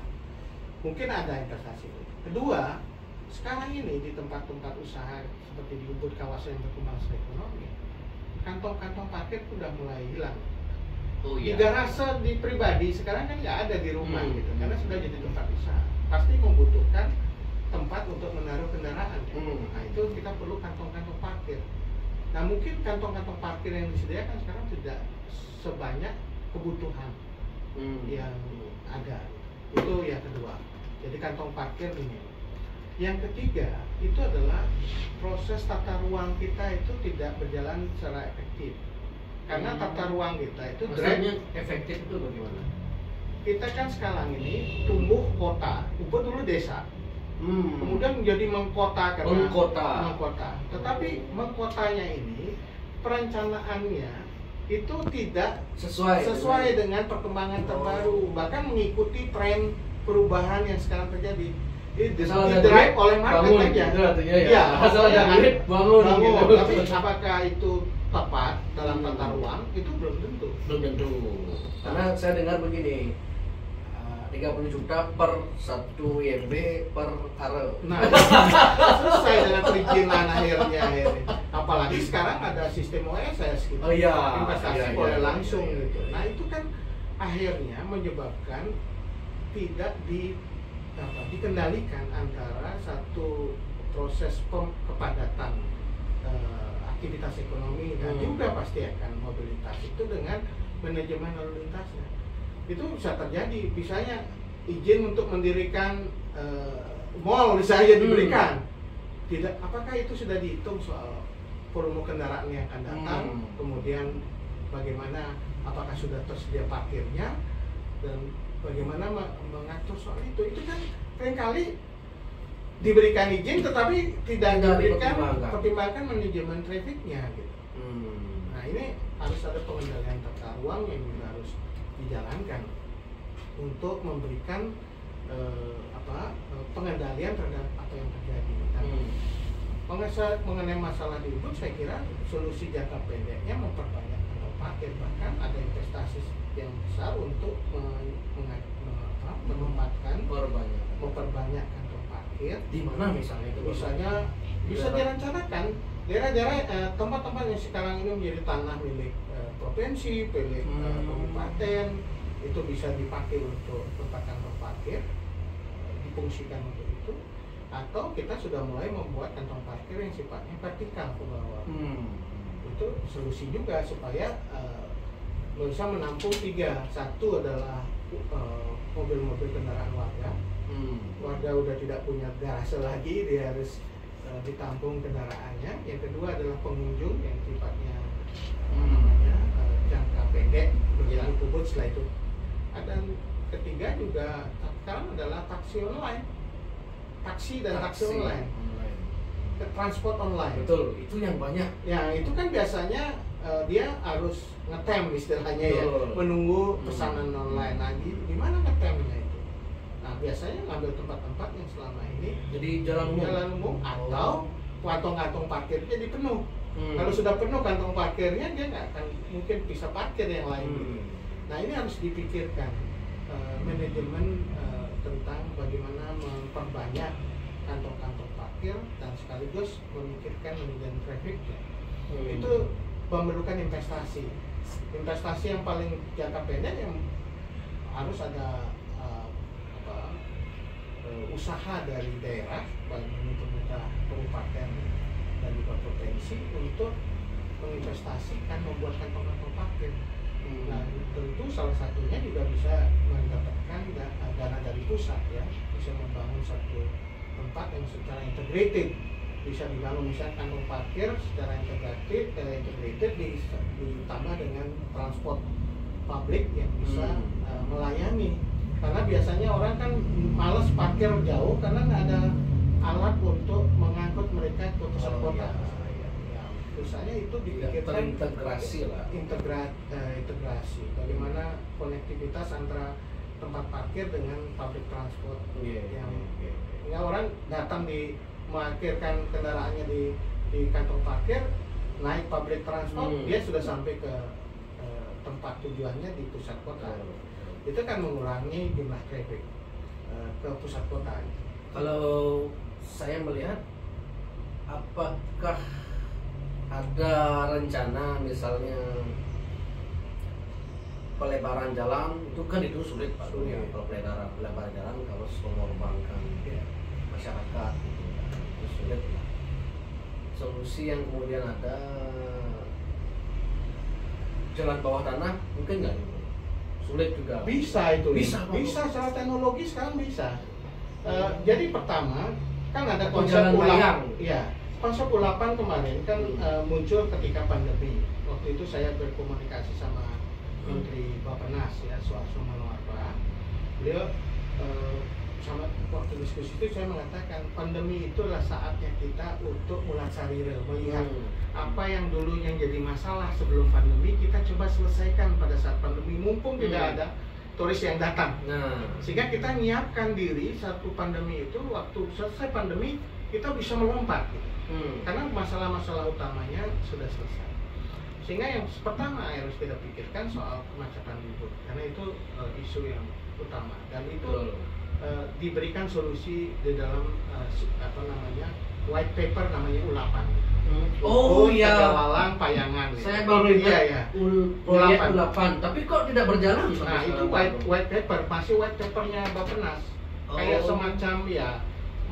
Mungkin ada investasi. Kedua, sekarang ini di tempat-tempat usaha seperti di Ubud, kawasan yang berkembang secara ekonomi, kantong-kantong parkir sudah mulai hilang. Oh, iya. Di garase di pribadi sekarang kan nggak ada di rumah gitu, karena sudah jadi tempat usaha. Pasti membutuhkan tempat untuk menaruh kendaraan. Nah itu kita perlu kantong-kantong parkir. Nah mungkin kantong-kantong parkir yang disediakan sekarang tidak sebanyak kebutuhan yang ada. Itu yang kedua. Jadi kantong parkir ini. Yang ketiga itu adalah proses tata ruang kita itu tidak berjalan secara efektif. Karena tata ruang kita itu efektif itu bagaimana? Kita kan sekarang ini tumbuh kota, Ubud dulu desa, kemudian menjadi mengkota karena mengkota. Tetapi mengkotanya ini perencanaannya itu tidak sesuai dengan perkembangan terbaru, bahkan mengikuti tren perubahan yang sekarang terjadi. Didrive oleh market aja. Iya, asal ada duit bangun. Gitu. Tapi apakah itu tepat dalam tata ruang itu belum tentu. Karena saya dengar begini, 30 juta per 1 YB per are. Nah, selesai dengan perizinan akhirnya. Apalagi sekarang ada sistem OSS gitu. Investasi boleh langsung gitu. Nah, itu kan akhirnya menyebabkan tidak dikendalikan antara satu proses kepadatan aktivitas ekonomi dan juga pasti akan mobilitas itu dengan manajemen lalu lintasnya. Itu bisa terjadi, misalnya izin untuk mendirikan mall misalnya diberikan. Tidak, apakah itu sudah dihitung soal volume kendaraan yang akan datang, kemudian bagaimana, apakah sudah tersedia parkirnya, dan bagaimana mengatur soal itu kan seringkali diberikan izin tetapi tidak diberikan pertimbangan manajemen trafficnya gitu. Nah ini harus ada pengendalian tata ruang yang juga harus dijalankan untuk memberikan pengendalian terhadap apa yang terjadi. Mengenai masalah di Ubud, saya kira solusi jangka pendeknya memperbanyak kantong parkir, bahkan ada investasi yang besar untuk memperbanyak kantong parkir. Di mana misalnya itu? Misalnya bisa direncanakan daerah-daerah tempat-tempat yang sekarang ini menjadi tanah milik provinsi, milik kabupaten, itu bisa dipakai untuk tempat kantong parkir, difungsikan untuk itu. Atau kita sudah mulai membuat kantong parkir yang sifatnya vertikal ke bawah. Itu solusi juga supaya bisa menampung 3. Satu adalah mobil-mobil kendaraan warga. Warga udah tidak punya garase lagi, dia harus ditampung kendaraannya. Yang kedua adalah pengunjung yang sifatnya jangka pendek menjelang Ubud. Setelah itu dan ketiga juga sekarang adalah taksi online, taksi online, transport online. Betul, itu yang banyak. Ya itu kan biasanya dia harus ngetem istilahnya ya, menunggu pesanan online. Nah di mana ngetemnya itu? Nah biasanya ngambil tempat-tempat yang selama ini jadi jalan umum atau kantong parkirnya jadi penuh. Kalau sudah penuh kantong parkirnya, dia nggak akan mungkin bisa parkir yang lain. Nah ini harus dipikirkan manajemen tentang bagaimana memperbanyak kantong-kantong parkir dan sekaligus memikirkan manajemen trafficnya. Itu memerlukan investasi yang paling jangka pendek yang harus ada usaha dari daerah, baik pemerintah kabupaten dan juga provinsi untuk menginvestasikan membuat kantong-kantong parkir. Nah tentu salah satunya juga bisa mendapatkan dana dari pusat ya, bisa membangun satu tempat yang secara integrated, bisa dibangun misalnya kantong parkir secara integrated ditambah dengan transport publik yang bisa melayani. Karena biasanya orang kan males parkir jauh karena nggak ada alat untuk mengangkut mereka ke pusat kota. Misalnya itu Ya, dipikirkan terintegrasi lah. integrasi. Bagaimana konektivitas antara tempat parkir dengan public transport yang ya, orang datang memarkirkan kendaraannya di kantong parkir, naik public transport, dia sudah sampai ke tempat tujuannya di pusat kota. Itu kan mengurangi jumlah traffic ke pusat kota. Kalau saya melihat, apakah ada rencana misalnya pelebaran jalan itu kan itu sulit Pak. Sulit. Ya, kalau pelebaran jalan harus mengorbankan masyarakat gitu, itu sulit lah. Solusi yang kemudian ada jalan bawah tanah mungkin nggak itu sulit juga. Bisa itu. Bisa secara teknologi sekarang bisa. Jadi pertama kan ada Atau konsep jalan layang. Iya. Konsep U8 kemarin kan muncul ketika pandemi. Waktu itu saya berkomunikasi sama Menteri Bappenas ya, Suarso Manoarfa. Beliau sama waktu diskusi itu saya mengatakan pandemi itu adalah saatnya kita untuk mulasarira, melihat apa yang dulu yang jadi masalah sebelum pandemi kita coba selesaikan pada saat pandemi, mumpung tidak ada turis yang datang. Sehingga kita nyiapkan diri satu pandemi itu, waktu selesai pandemi kita bisa melompat gitu. Karena masalah-masalah utamanya sudah selesai. Sehingga yang pertama harus kita pikirkan soal kemacetan libur, karena itu isu yang utama, dan itu diberikan solusi di dalam white paper namanya U8. Oh iya. Tegalalang Payangan. Saya baru lihat ya. U8. Tapi kok tidak berjalan? Nah itu white paper, masih white papernya Bappenas. Kayak semacam ya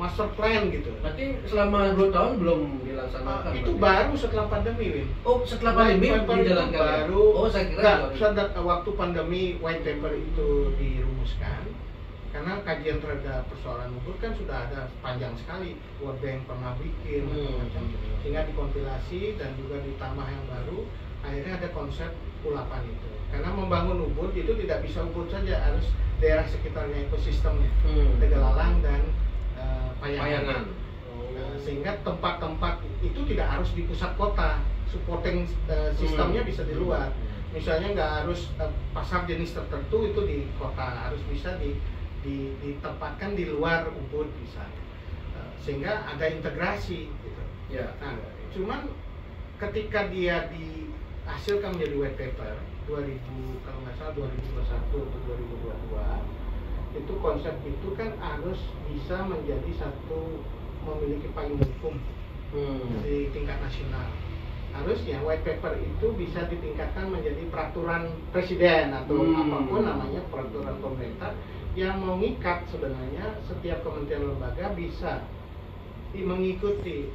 master plan gitu. Berarti selama 2 tahun belum dilaksanakan? Itu baru setelah pandemi, Win. Oh, setelah pandemi dijalankan? Baru. Oh, saya kira waktu pandemi white paper itu dirumuskan. Karena kajian terhadap persoalan ubud kan sudah ada panjang sekali, World Bank pernah bikin macam-macam, sehingga dikompilasi dan juga ditambah yang baru, akhirnya ada konsep U8 itu. Karena membangun ubud itu tidak bisa ubud saja, harus daerah sekitarnya, ekosistemnya, Tegalalang dan Payangan. Sehingga tempat-tempat itu tidak harus di pusat kota, supporting sistemnya bisa di luar. Misalnya nggak harus pasar jenis tertentu itu di kota, harus bisa ditempatkan di luar ubud bisa, sehingga ada integrasi gitu. Nah, cuman ketika dia dihasilkan menjadi white paper 2000 kalau nggak salah 2021 atau 2022, itu konsep itu kan harus bisa menjadi satu memiliki payung hukum di tingkat nasional. Harusnya white paper itu bisa ditingkatkan menjadi peraturan presiden atau apapun namanya, peraturan pemerintah yang mengikat sebenarnya setiap kementerian lembaga bisa mengikuti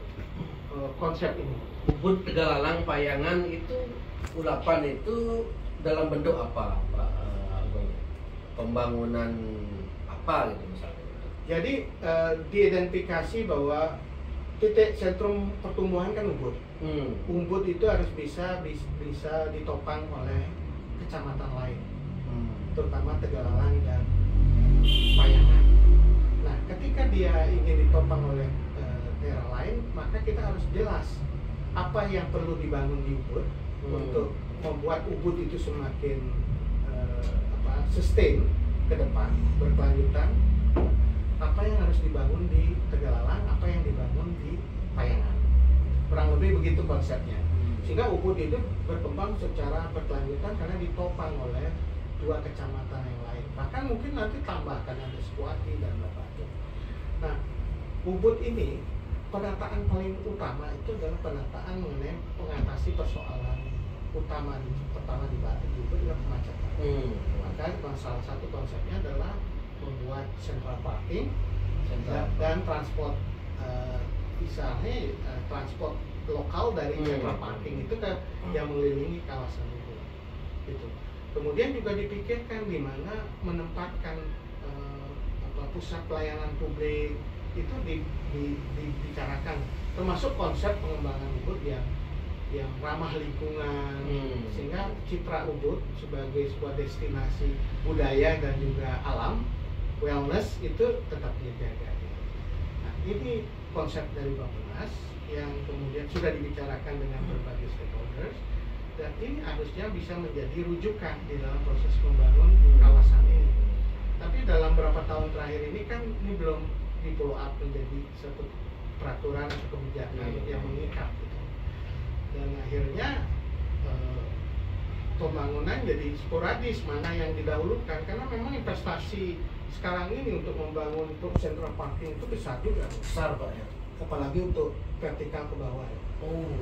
konsep ini. Ubud, Tegalalang, Payangan itu U8 itu dalam bentuk apa, Pak Agung? Pembangunan apa gitu misalnya? Jadi diidentifikasi bahwa titik sentrum pertumbuhan kan ubud. Ubud itu harus bisa ditopang oleh kecamatan lain, terutama Tegalalang dan Payangan. Nah, ketika dia ingin ditopang oleh daerah lain, maka kita harus jelas apa yang perlu dibangun di ubud untuk membuat ubud itu semakin sustain ke depan, berkelanjutan. Apa yang harus dibangun di Tegalalang, apa yang dibangun di Payangan. Kurang lebih begitu konsepnya. Sehingga ubud itu berkembang secara berkelanjutan karena ditopang oleh 2 kecamatan yang lain. Bahkan mungkin nanti tambahkan ada Sekuati dan Batu. Nah, ubud ini penataan paling utama itu adalah penataan mengenai mengatasi persoalan utama pertama di Batu itu adalah kemacetan. Maka salah satu konsepnya adalah membuat central parking dan transport misalnya transport lokal dari central parking itu kan yang mengelilingi kawasan itu. Gitu. Kemudian juga dipikirkan di mana menempatkan pusat pelayanan publik itu dibicarakan, termasuk konsep pengembangan ubud yang ramah lingkungan, sehingga citra ubud sebagai sebuah destinasi budaya dan juga alam, wellness itu tetap dijaga. Nah, ini konsep dari Bappenas. yang kemudian sudah dibicarakan dengan berbagai stakeholders, dan ini harusnya bisa menjadi rujukan di dalam proses membangun kawasan ini. Tapi dalam beberapa tahun terakhir ini kan ini belum di follow up menjadi satu peraturan atau kebijakan yang mengikat gitu. Dan akhirnya pembangunan jadi sporadis, mana yang didahulukan, karena memang investasi sekarang ini untuk membangun central parking itu besar juga. Besar Pak ya. Apalagi untuk vertikal ke bawah ya. Oh,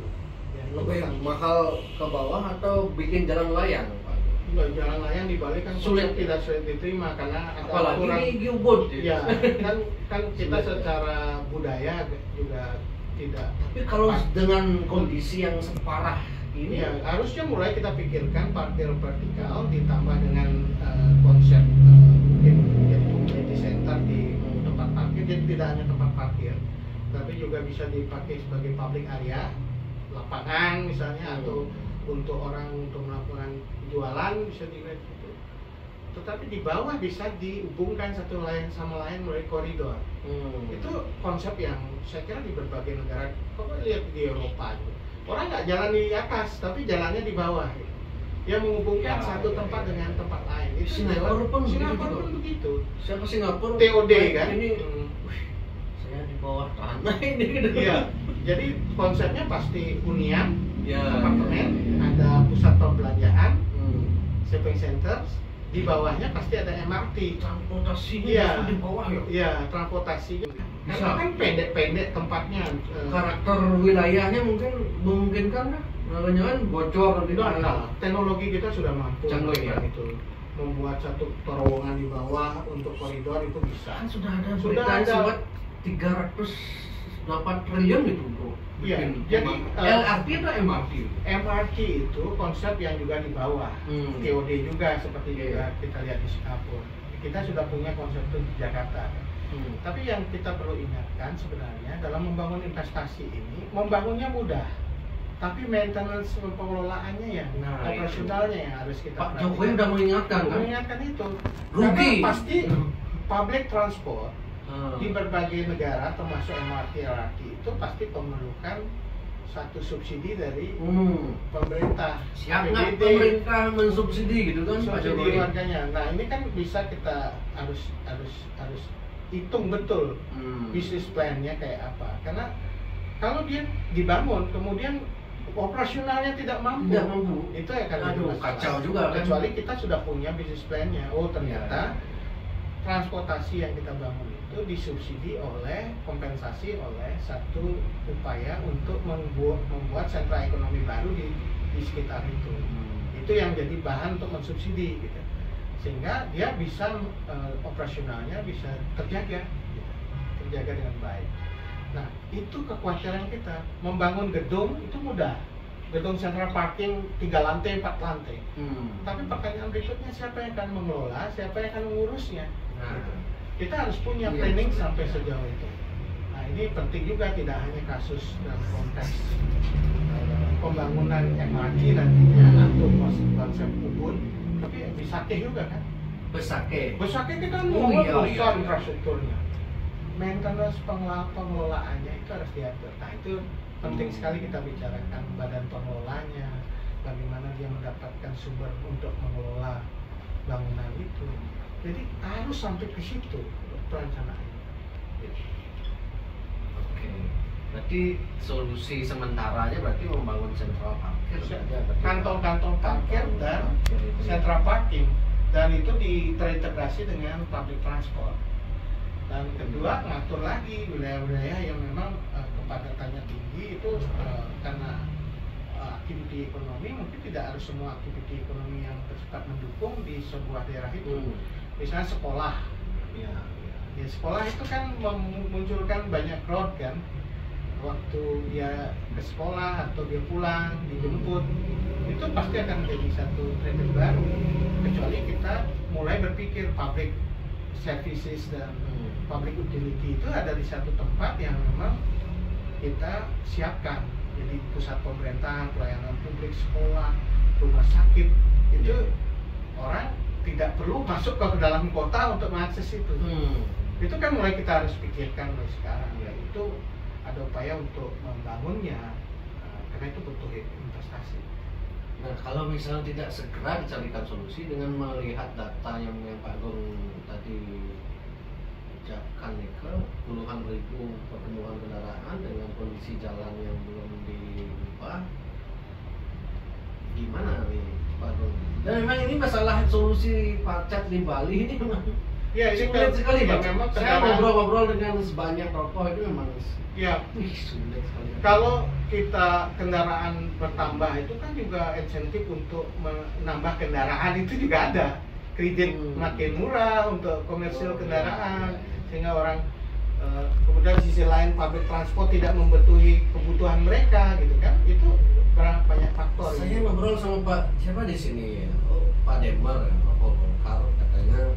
Ya, lebih kan mahal ke bawah atau bikin jalan layang Pak? Enggak, jalan layang di Bali kan Sulit. tidak sulit diterima karena ada Apalagi aturan. ini U-boat Ya, kan kita Sulit. secara budaya juga tidak. Tapi kalau pas. dengan kondisi yang separah ini Ya, harusnya mulai kita pikirkan parkir vertikal ditambah dengan konsep mungkin jadi community center di tempat parkir, jadi tidak hanya tempat parkir, tapi juga bisa dipakai sebagai public area, lapangan misalnya, atau untuk orang untuk melakukan jualan bisa dilihat gitu. Tetapi di bawah bisa dihubungkan satu lain sama lain melalui koridor. Itu konsep yang saya kira di berbagai negara, kok lihat di Eropa gitu. Orang nggak jalan di atas, tapi jalannya di bawah. Gitu. Dia menghubungkan satu tempat dengan tempat lain. Itu Singapura pun begitu. Siapa Singapura? TOD kan? Ini saya di bawah tanah ini gitu. Iya. Jadi konsepnya pasti hunian, Ya, apartemen, ada pusat perbelanjaan, shopping center, di bawahnya pasti ada MRT. Transportasinya Iya. itu di bawah ya. Iya, transportasi. Bisa. Karena kan pendek-pendek tempatnya. Karakter wilayahnya mungkin memungkinkan kan? Jangan bocor di Nah, mana? teknologi kita sudah mampu Canggih, melakukan ya? itu. Membuat satu terowongan di bawah untuk koridor itu bisa. Kan sudah ada Sudah berita ada. sobat 308 triliun gitu untuk Iya, bikin jadi, LRT atau MRT? MRT itu konsep yang juga di bawah. TOD juga seperti juga kita lihat di Singapura. Kita sudah punya konsep itu di Jakarta. Tapi yang kita perlu ingatkan sebenarnya dalam membangun investasi ini, membangunnya mudah, tapi maintenance pengelolaannya ya, operasionalnya yang harus kita Pak Jokowi udah mengingatkan kan? mengingatkan itu. Rugi. Karena pasti public transport di berbagai negara termasuk MRT, LRT itu pasti memerlukan satu subsidi dari pemerintah. Siap nggak APBD, pemerintah mensubsidi gitu kan Pak subsidi Jokowi? warganya. Nah ini kan bisa kita harus hitung betul bisnis plan-nya kayak apa. Karena kalau dia dibangun kemudian operasionalnya tidak mampu, itu akan jadi masalah. Kacau juga kan? Kecuali kita sudah punya bisnis plan-nya. Oh ternyata transportasi yang kita bangun itu disubsidi oleh, kompensasi oleh satu upaya untuk membuat sentra ekonomi baru di sekitar itu. Itu yang jadi bahan untuk mensubsidi gitu. Sehingga dia bisa operasionalnya bisa terjaga dengan baik. Nah itu kekhawatiran kita. Membangun gedung itu mudah, gedung central parking 3 lantai, 4 lantai. Tapi pertanyaan berikutnya, siapa yang akan mengelola, siapa yang akan mengurusnya? Gitu. Kita harus punya planning sampai sejauh itu. Nah ini penting juga, tidak hanya kasus dalam konteks pembangunan MRT nantinya atau konsep ubud, tapi Besakeh juga kan? Besakeh kita besar infrastrukturnya. Maintenance pengelolaannya itu harus diatur. Nah itu penting sekali kita bicarakan badan pengelolanya, bagaimana dia mendapatkan sumber untuk mengelola bangunan itu. Jadi harus sampai ke situ perencanaan. Oke. Berarti solusi sementaranya berarti membangun sentral parkir saja. Kantong-kantong parkir dan sentra parking, dan itu terintegrasi dengan public transport. Dan kedua, ngatur lagi wilayah-wilayah yang memang kepadatannya tinggi itu karena aktiviti ekonomi, mungkin tidak harus semua aktiviti ekonomi yang bersifat mendukung di sebuah daerah itu. Misalnya sekolah, ya sekolah itu kan memunculkan banyak crowd kan. Waktu dia ke sekolah atau dia pulang dijemput, itu pasti akan menjadi satu trend baru. Kecuali kita mulai berpikir public services dan public utility itu ada di satu tempat yang memang kita siapkan. Jadi pusat pemerintahan, pelayanan publik, sekolah, rumah sakit, itu orang tidak perlu masuk ke dalam kota untuk mengakses itu. Itu kan mulai kita harus pikirkan mulai sekarang, yaitu ada upaya untuk membangunnya, karena itu butuh investasi. Nah, kalau misalnya tidak segera dicarikan solusi dengan melihat data yang Pak Agung tadi ucapkan ke puluhan ribu pertumbuhan kendaraan dengan kondisi jalan yang belum diubah, gimana nih Pak Agung? Dan memang ini masalah solusi pajak di Bali ini memang sulit sekali Pak. Saya ngobrol-ngobrol dengan sebanyak tokoh itu memang sulit sekali. Kalau kita kendaraan bertambah itu kan juga insentif untuk menambah kendaraan itu juga ada. Kredit makin murah untuk komersil kendaraan, sehingga orang kemudian di sisi lain public transport tidak mematuhi kebutuhan mereka gitu kan. Itu banyak faktor. Saya ngobrol sama Pak siapa di sini ya? Pak Demer, Pak Golkar, katanya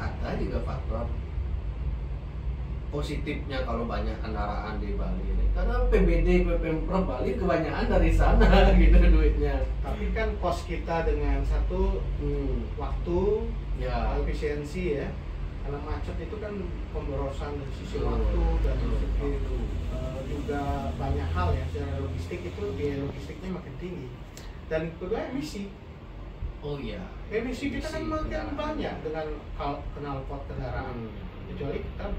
ada juga faktor positifnya kalau banyak kendaraan di Bali ini, karena PBD Pemprov Bali kebanyakan dari sana gitu duitnya. Tapi kan kos kita dengan satu waktu, efisiensi ya, karena macet itu kan pemborosan dari sisi waktu dan segi juga banyak hal ya, secara logistik itu biaya logistiknya makin tinggi. Dan kedua emisi. Oh iya. Emisi kita kan makin banyak dengan knalpot kendaraan. Kecuali kita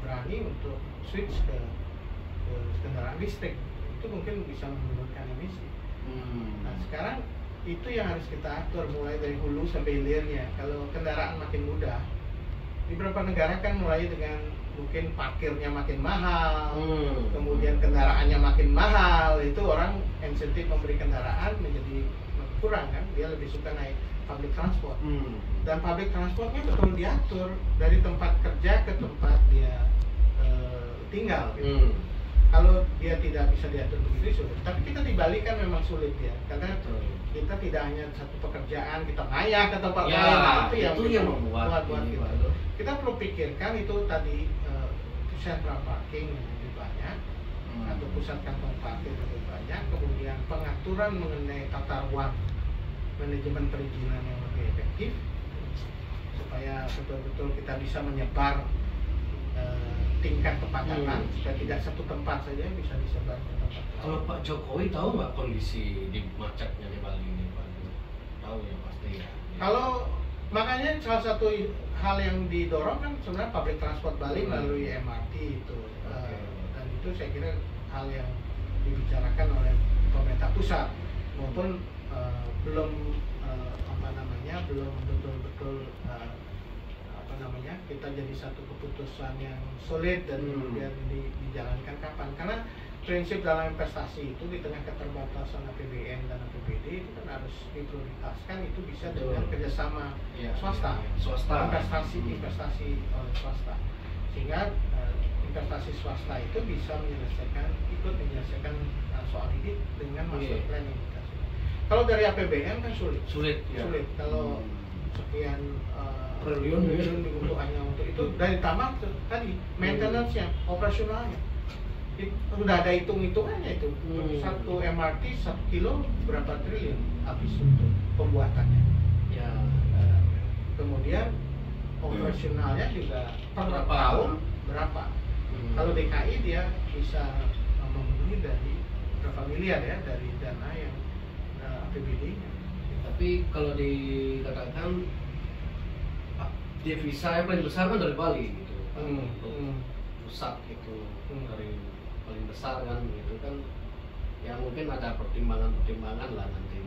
berani untuk switch ke kendaraan listrik, itu mungkin bisa menurunkan emisi. Nah sekarang itu yang harus kita atur mulai dari hulu sampai hilirnya. Kalau kendaraan makin mudah, di beberapa negara kan mulai dengan mungkin parkirnya makin mahal, kemudian kendaraannya makin mahal, itu orang insentif memberi kendaraan menjadi kurang kan, dia lebih suka naik public transport. Dan public transportnya betul diatur dari tempat kerja ke tempat dia tinggal gitu. Kalau dia tidak bisa diatur begitu sulit. Tapi kita di Bali kan memang sulit ya, karena kita tidak hanya satu pekerjaan, kita ngayah ke tempat lain. Itu yang membuat gitu. Kita perlu pikirkan itu tadi central parking yang lebih banyak, atau pusat kantong parkir lebih banyak, kemudian pengaturan mengenai tata ruang, manajemen perizinan yang lebih efektif, supaya betul-betul kita bisa menyebar tingkat kepadatan, supaya tidak satu tempat saja, bisa disebar ke tempat lain. Kalau Pak Jokowi tahu nggak kondisi di macetnya di Bali ini Pak? Tahu ya pasti ya. Kalau makanya salah satu hal yang didorong kan sebenarnya public transport Bali melalui MRT itu, dan itu saya kira hal yang dibicarakan oleh pemerintah pusat maupun belum belum betul-betul kita jadi satu keputusan yang solid dan kemudian dijalankan kapan. Karena prinsip dalam investasi itu di tengah keterbatasan APBN dan APBD itu kan harus diprioritaskan, itu bisa dengan kerjasama swasta. Investasi oleh swasta, sehingga investasi swasta itu bisa ikut menyelesaikan soal ini dengan master plan yang kita sudah. Kalau dari APBN kan sulit. Kalau sekian triliun untuk hanya untuk itu, dari tamat tadi maintenance-nya, operasionalnya sudah ada hitung-hitungannya itu. Satu MRT 1 kilo berapa triliun habis untuk pembuatannya. Kemudian operasionalnya juga per tahun berapa. Kalau DKI dia bisa memenuhi dari berapa miliar ya dari dana yang APBD-nya. Tapi kalau dikatakan devisa yang paling besar kan dari Bali gitu. Pusat itu dari paling besar kan gitu kan. Ya mungkin ada pertimbangan lah nanti.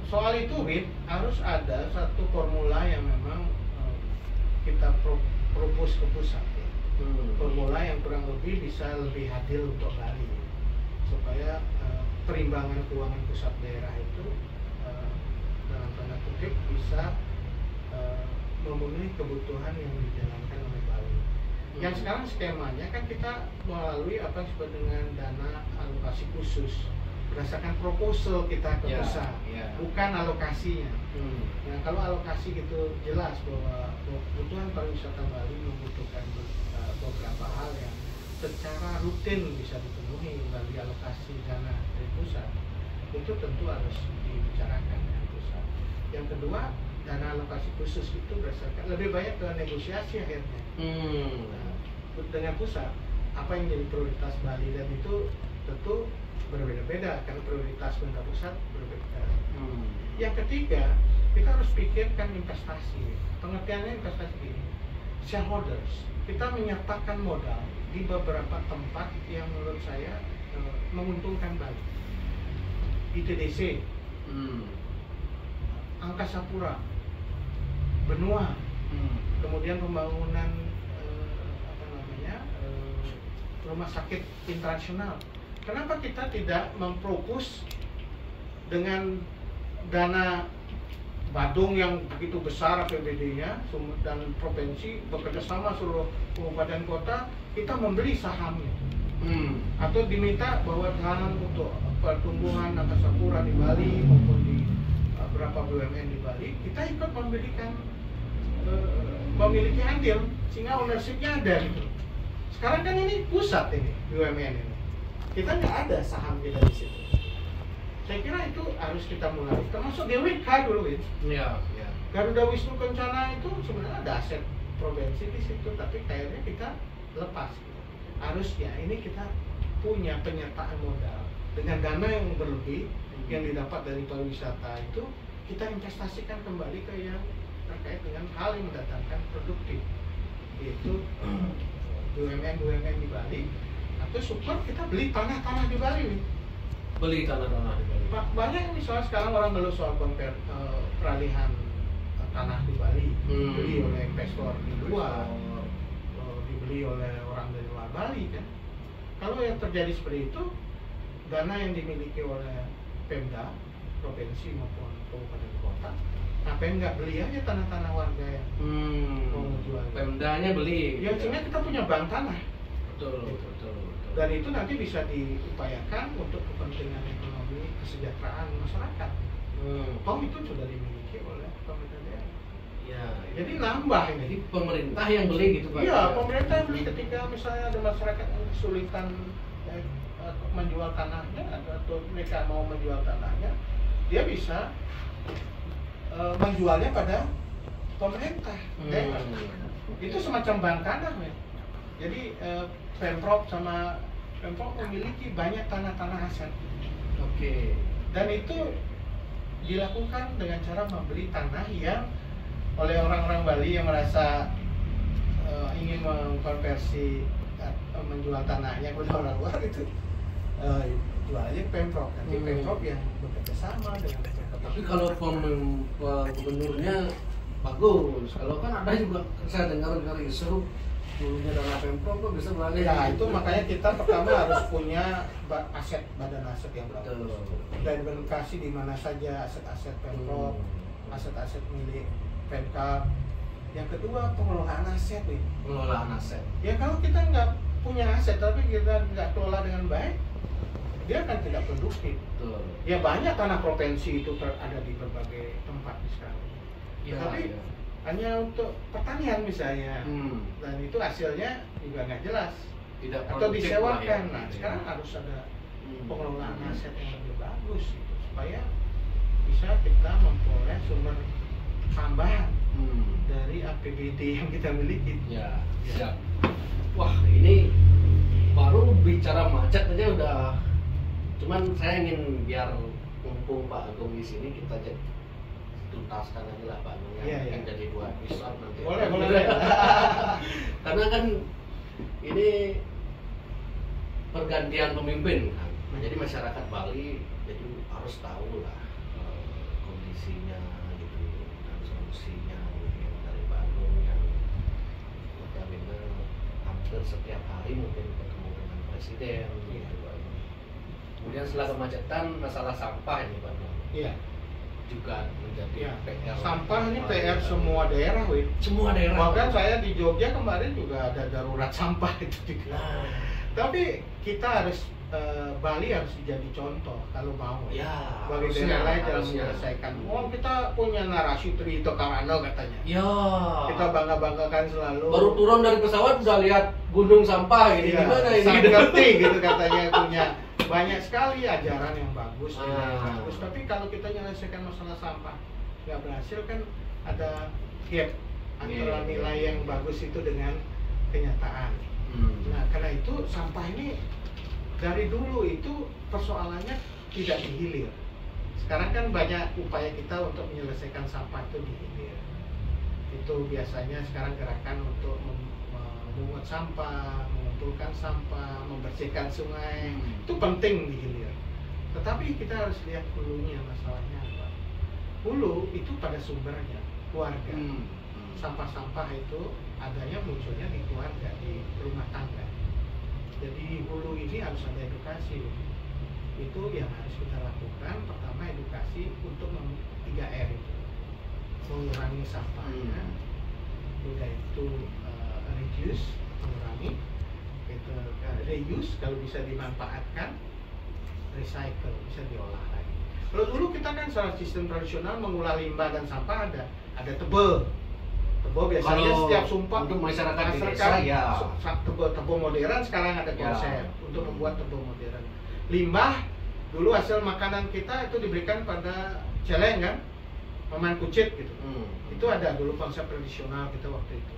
Soal itu harus ada satu formula yang memang kita propose ke pusat ya. Formula yang kurang lebih bisa lebih adil untuk Bali, supaya perimbangan keuangan pusat daerah itu dalam tanda kutip bisa memenuhi kebutuhan yang dijalankan oleh Bali. Yang sekarang skemanya kan kita melalui apa yang disebut dengan dana alokasi khusus berdasarkan proposal kita ke pusat, bukan alokasinya. Nah, kalau alokasi gitu jelas bahwa kebutuhan pariwisata Bali membutuhkan beberapa hal yang secara rutin bisa dipenuhi melalui alokasi dana dari pusat, itu tentu harus dibicarakan dengan pusat. Yang kedua, dana alokasi khusus itu berdasarkan lebih banyak ke negosiasi akhirnya. dengan pusat apa yang jadi prioritas Bali, dan itu tentu berbeda-beda karena prioritas pemerintah pusat berbeda. Yang ketiga, kita harus pikirkan investasi. Pengertiannya investasi ini, shareholders. Kita menyertakan modal di beberapa tempat yang menurut saya menguntungkan Bali. ITDC, Angkasa Pura, Benua, kemudian pembangunan rumah sakit internasional. Kenapa kita tidak mempropos dengan dana Badung yang begitu besar APBD-nya dan provinsi bekerja sama seluruh kabupaten kota, kita membeli sahamnya, atau diminta bahwa saham untuk pertumbuhan Angkasa Pura di Bali maupun di beberapa BUMN di Bali, kita ikut memiliki andil sehingga ownership-nya ada gitu. Sekarang kan ini pusat ini BUMN ini, kita nggak ada saham kita di situ. Saya kira itu harus kita mulai, termasuk GWK dulu itu. Iya. Garuda Wisnu Kencana itu sebenarnya ada aset provinsi di situ, tapi kayaknya kita lepas. Harusnya ini kita punya penyertaan modal dengan dana yang berlebih yang didapat dari pariwisata itu, kita investasikan kembali ke yang terkait dengan hal yang mendatangkan produktif, yaitu BUMN di Bali, atau super kita beli tanah-tanah di Bali nih. Beli tanah-tanah di Bali. Banyak misalnya sekarang orang ngeluh soal peralihan tanah di Bali, dibeli oleh investor di luar, dibeli oleh orang dari luar Bali kan. Kalau yang terjadi seperti itu, dana yang dimiliki oleh Pemda, provinsi maupun kabupaten kota, ngapain nggak beli aja tanah-tanah warga yang mau menjual? Pemdanya beli. Ya, sehingga kita punya bank tanah. Betul. Dan itu nanti bisa diupayakan untuk kepentingan ekonomi kesejahteraan masyarakat. Itu sudah dimiliki oleh pemerintah daerah. Ya. Jadi nambah ini. Jadi pemerintah yang beli gitu Pak? Iya, pemerintah yang beli ketika misalnya ada masyarakat yang kesulitan menjual tanahnya, atau mereka mau menjual tanahnya, dia bisa menjualnya pada pemerintah daerah. Itu semacam bank tanah ya. Jadi Pemprov memiliki banyak tanah-tanah aset. Oke. Dan itu dilakukan dengan cara membeli tanah yang oleh orang-orang Bali yang merasa ingin mengkonversi menjual tanahnya kepada orang luar itu jual aja Pemprov. Nanti Pemprov yang bekerja sama dengan Pemprov. Tapi kalau gubernurnya bagus, kalau kan ada juga saya dengar dari isu dulunya dana Pemprov kok bisa beralih. Ya itu makanya kita pertama harus punya badan aset yang bagus. Dan verifikasi di mana saja aset-aset Pemprov, aset-aset milik Pemkab. Yang kedua pengelolaan aset nih. Pengelolaan aset. Ya kalau kita nggak punya aset tapi kita nggak kelola dengan baik, dia akan tidak produktif. Betul. Ya banyak tanah provinsi itu ada di berbagai tempat sekarang. Ya, tapi hanya untuk pertanian misalnya, dan itu hasilnya juga nggak jelas. Tidak atau disewakan. Ya. Nah sekarang harus ada pengelolaan aset yang lebih bagus gitu, supaya bisa kita memperoleh sumber tambahan dari APBD yang kita miliki. Ya, siap. Wah ini baru bicara macet aja udah. Cuman saya ingin biar mumpung Pak Agung di sini kita tuntaskan aja lah Pak Agung yang jadi 2 episode nanti. Boleh. Karena kan ini pergantian pemimpin kan. Jadi masyarakat Bali jadi harus tahu lah kondisinya gitu dan solusinya mungkin dari Pak Agung yang notabene hampir setiap hari mungkin ketemu dengan presiden gitu Pak Agung. Kemudian setelah kemacetan masalah sampah ini Pak Agung. Iya. Juga menjadi PR. Sampah ini PR semua daerah, Wid. Semua daerah. Bahkan saya di Jogja kemarin juga ada darurat sampah itu juga. Tapi kita harus Bali harus jadi contoh kalau mau. Ya. Bagi daerah lain dalam menyelesaikan. Kita punya narasi Trito Karano katanya. Ya. Kita bangga-banggakan selalu. Baru turun dari pesawat udah lihat gunung sampah gitu. Gimana ini? Sangat ngerti gitu katanya, punya banyak sekali ajaran yang bagus, bagus. Tapi kalau kita menyelesaikan masalah sampah nggak berhasil, kan ada gap antara nilai yang bagus itu dengan kenyataan. Nah, karena itu sampah ini dari dulu itu persoalannya tidak dihilir. Sekarang kan banyak upaya kita untuk menyelesaikan sampah itu dihilir. Itu biasanya sekarang gerakan untuk memungut sampah, mengumpulkan sampah, membersihkan sungai, itu penting dihilir. Tetapi kita harus lihat hulunya, masalahnya apa? Hulu itu pada sumbernya, keluarga. Sampah-sampah itu adanya munculnya di keluarga, di rumah tangga. Jadi di hulu ini harus ada edukasi. Itu yang harus kita lakukan. Pertama, edukasi untuk 3R itu, mengurangi sampahnya, yaitu reduce, mengurangi, itu reuse kalau bisa dimanfaatkan, recycle bisa diolah lagi. Kalau dulu kita kan secara sistem tradisional mengolah limbah dan sampah ada tebel biasanya Kalau setiap sumpah untuk masyarakat di desa ya tebel modern. Sekarang ada konsep untuk membuat tebel modern. Limbah dulu hasil makanan kita itu diberikan pada celeng kan, paman kucit gitu. Itu ada dulu konsep tradisional kita waktu itu.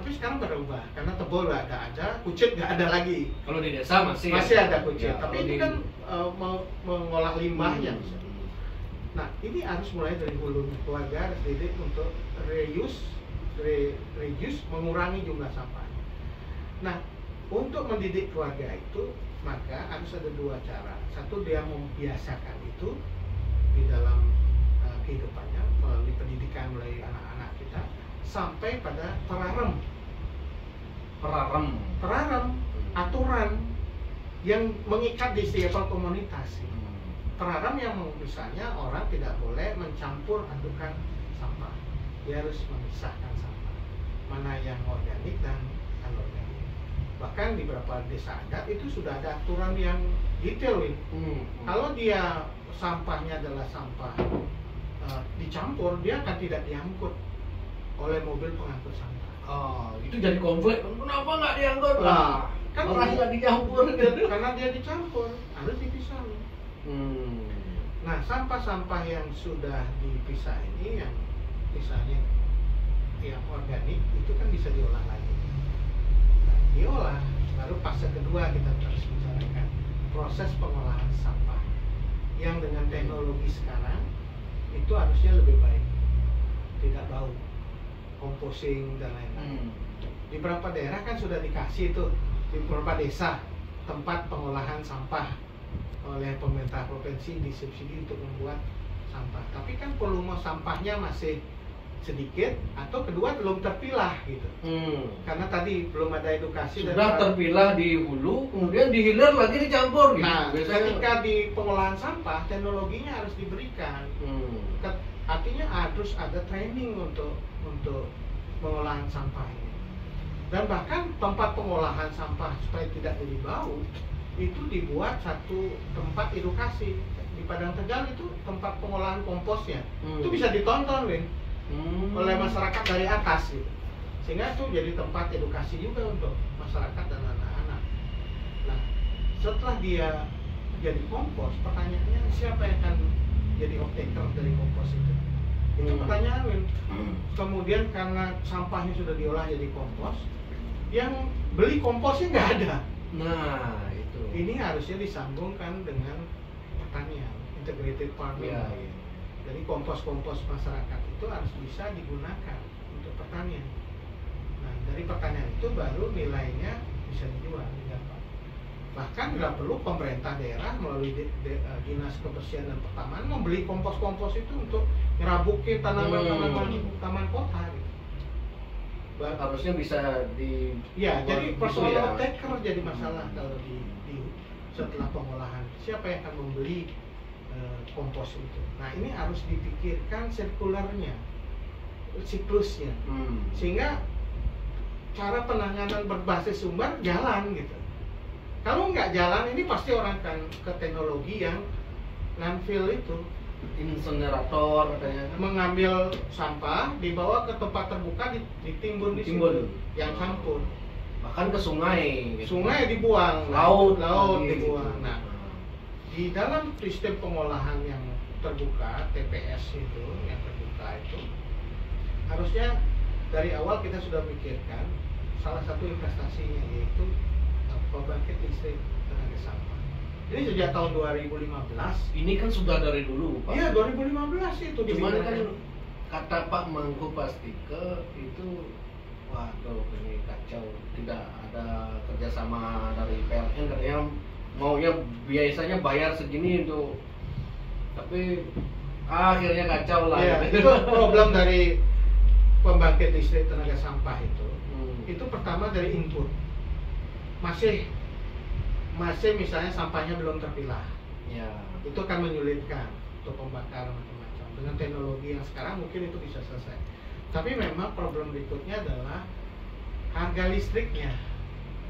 Tapi sekarang berubah karena tebel nggak ada aja, kucit nggak ada lagi. Kalau di desa masih ada kucit, ya, tapi itu kan mau mengolah limbahnya. Nah, ini harus mulai dari hulu. Keluarga harus didik untuk reduce, mengurangi jumlah sampahnya. Nah, untuk mendidik keluarga itu maka harus ada dua cara. Satu, dia membiasakan itu di dalam kehidupannya melalui pendidikan, melalui anak-anak kita, sampai pada perarem, aturan yang mengikat di level komunitas. Perarem yang misalnya orang tidak boleh mencampur adukan sampah, dia harus memisahkan sampah mana yang organik dan anorganik. Bahkan di beberapa desa adat itu sudah ada aturan yang detail. Kalau dia sampahnya adalah sampah dicampur, dia akan tidak diangkut oleh mobil pengangkut sampah. Itu jadi konflik. Kenapa nggak diangkut? Kan orang nggak dicampur gitu. Karena dia dicampur, harus dipisah. Nah, sampah-sampah yang sudah dipisah ini, yang misalnya yang organik, itu kan bisa diolah lagi. Nah, diolah, baru fase kedua kita harus bicarakan proses pengolahan sampah yang dengan teknologi sekarang itu harusnya lebih baik, tidak bau, composting dan lain-lain. Di beberapa daerah kan sudah dikasih tuh, di beberapa desa tempat pengolahan sampah oleh pemerintah provinsi disubsidi untuk membuat sampah. Tapi kan volume sampahnya masih sedikit, atau kedua belum terpilah gitu. Karena tadi belum ada edukasi. Sudah terpilah di hulu, kemudian dihilir lagi dicampur gitu. Nah, ketika di pengolahan sampah teknologinya harus diberikan. Artinya harus ada training untuk pengolahan sampah ini. Dan bahkan tempat pengolahan sampah supaya tidak jadi bau, itu dibuat satu tempat edukasi di Padang Tegal. Itu tempat pengolahan komposnya. Itu bisa ditonton, Win, oleh masyarakat dari atas gitu. Sehingga itu jadi tempat edukasi juga untuk masyarakat dan anak-anak. Nah, setelah dia jadi kompos, pertanyaannya siapa yang akan jadi off-taker dari kompos itu? Itu pertanyaan, Win. Kemudian karena sampahnya sudah diolah jadi kompos, yang beli komposnya nggak ada. Nah, itu. Ini harusnya disambungkan dengan pertanian, integrated farming. Jadi kompos-kompos masyarakat itu harus bisa digunakan untuk pertanian. Nah, dari pertanian itu baru nilainya bisa dijual, didapat. Bahkan nggak perlu pemerintah daerah melalui dinas kebersihan dan pertamanan membeli kompos-kompos itu untuk ngerabukin tanaman-tanaman taman kota gitu. Harusnya bisa di jadi persoalan taker jadi masalah kalau di setelah pengolahan. Siapa yang akan membeli kompos itu? Nah, ini harus dipikirkan sirkularnya, siklusnya, sehingga cara penanganan berbasis sumber jalan gitu. Kalau nggak jalan, ini pasti orang akan ke teknologi yang landfill itu, insenerator katanya, mengambil sampah dibawa ke tempat terbuka, ditimbun di situ, yang campur, bahkan ke sungai gitu. Sungai dibuang, laut dibuang. Nah, di dalam sistem pengolahan yang terbuka, TPS itu yang terbuka itu harusnya dari awal kita sudah pikirkan salah satu investasinya yaitu pembangkit listrik tenaga sampah. Ini sejak tahun 2015. Ini kan sudah dari dulu, Pak. Iya, 2015 itu. Cuman kan kata Pak Mangku Pastike itu, waduh ini kacau, tidak ada kerjasama dari PLN, katanya maunya biasanya bayar segini itu, tapi akhirnya kacau lah. Ya, itu problem dari pembangkit listrik tenaga sampah itu. Itu pertama dari input, masih misalnya sampahnya belum terpilah. Ya. Itu akan menyulitkan untuk pembakaran macam-macam. Dengan teknologi yang sekarang mungkin itu bisa selesai. Tapi memang problem berikutnya adalah harga listriknya.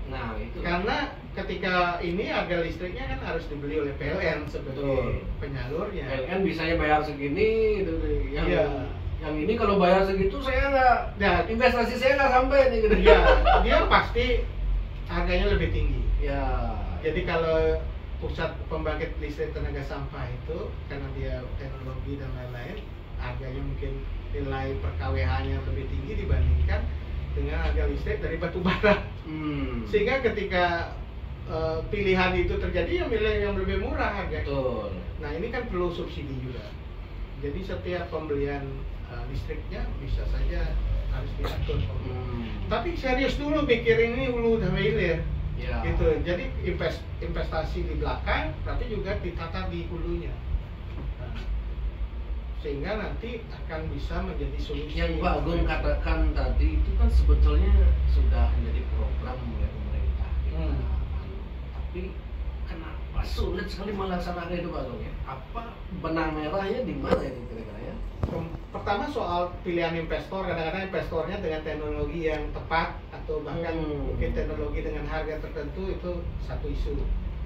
Nah itu. Karena ketika ini harga listriknya kan harus dibeli oleh PLN sebagai penyalurnya. PLN bisanya bayar segini, gitu. Yang ini kalau bayar segitu saya nggak, investasi saya nggak sampai nih. Gitu. Iya, dia pasti harganya lebih tinggi. Ya. Jadi kalau pusat pembangkit listrik tenaga sampah itu karena dia teknologi dan lain-lain, harganya mungkin nilai per kWh-nya lebih tinggi dibandingkan dengan harga listrik dari batu bara. Sehingga ketika pilihan itu terjadi, ya milih yang lebih murah harganya. Betul. Nah ini kan perlu subsidi juga. Jadi setiap pembelian listriknya bisa saja harus diatur. Tapi serius dulu pikir ini hulu dan hilir. Ya. Gitu. Jadi investasi di belakang, tapi juga ditata di hulunya. Nah, sehingga nanti akan bisa menjadi solusi. Yang Pak Agung katakan tadi itu kan sebetulnya sudah menjadi program oleh pemerintah. Tapi kenapa sulit sekali melaksanakan itu, Pak Agung ya? Apa benang merahnya di mana itu kira-kira ya? Pertama soal pilihan investor, kadang-kadang investornya dengan teknologi yang tepat atau bahkan mungkin teknologi dengan harga tertentu itu satu isu.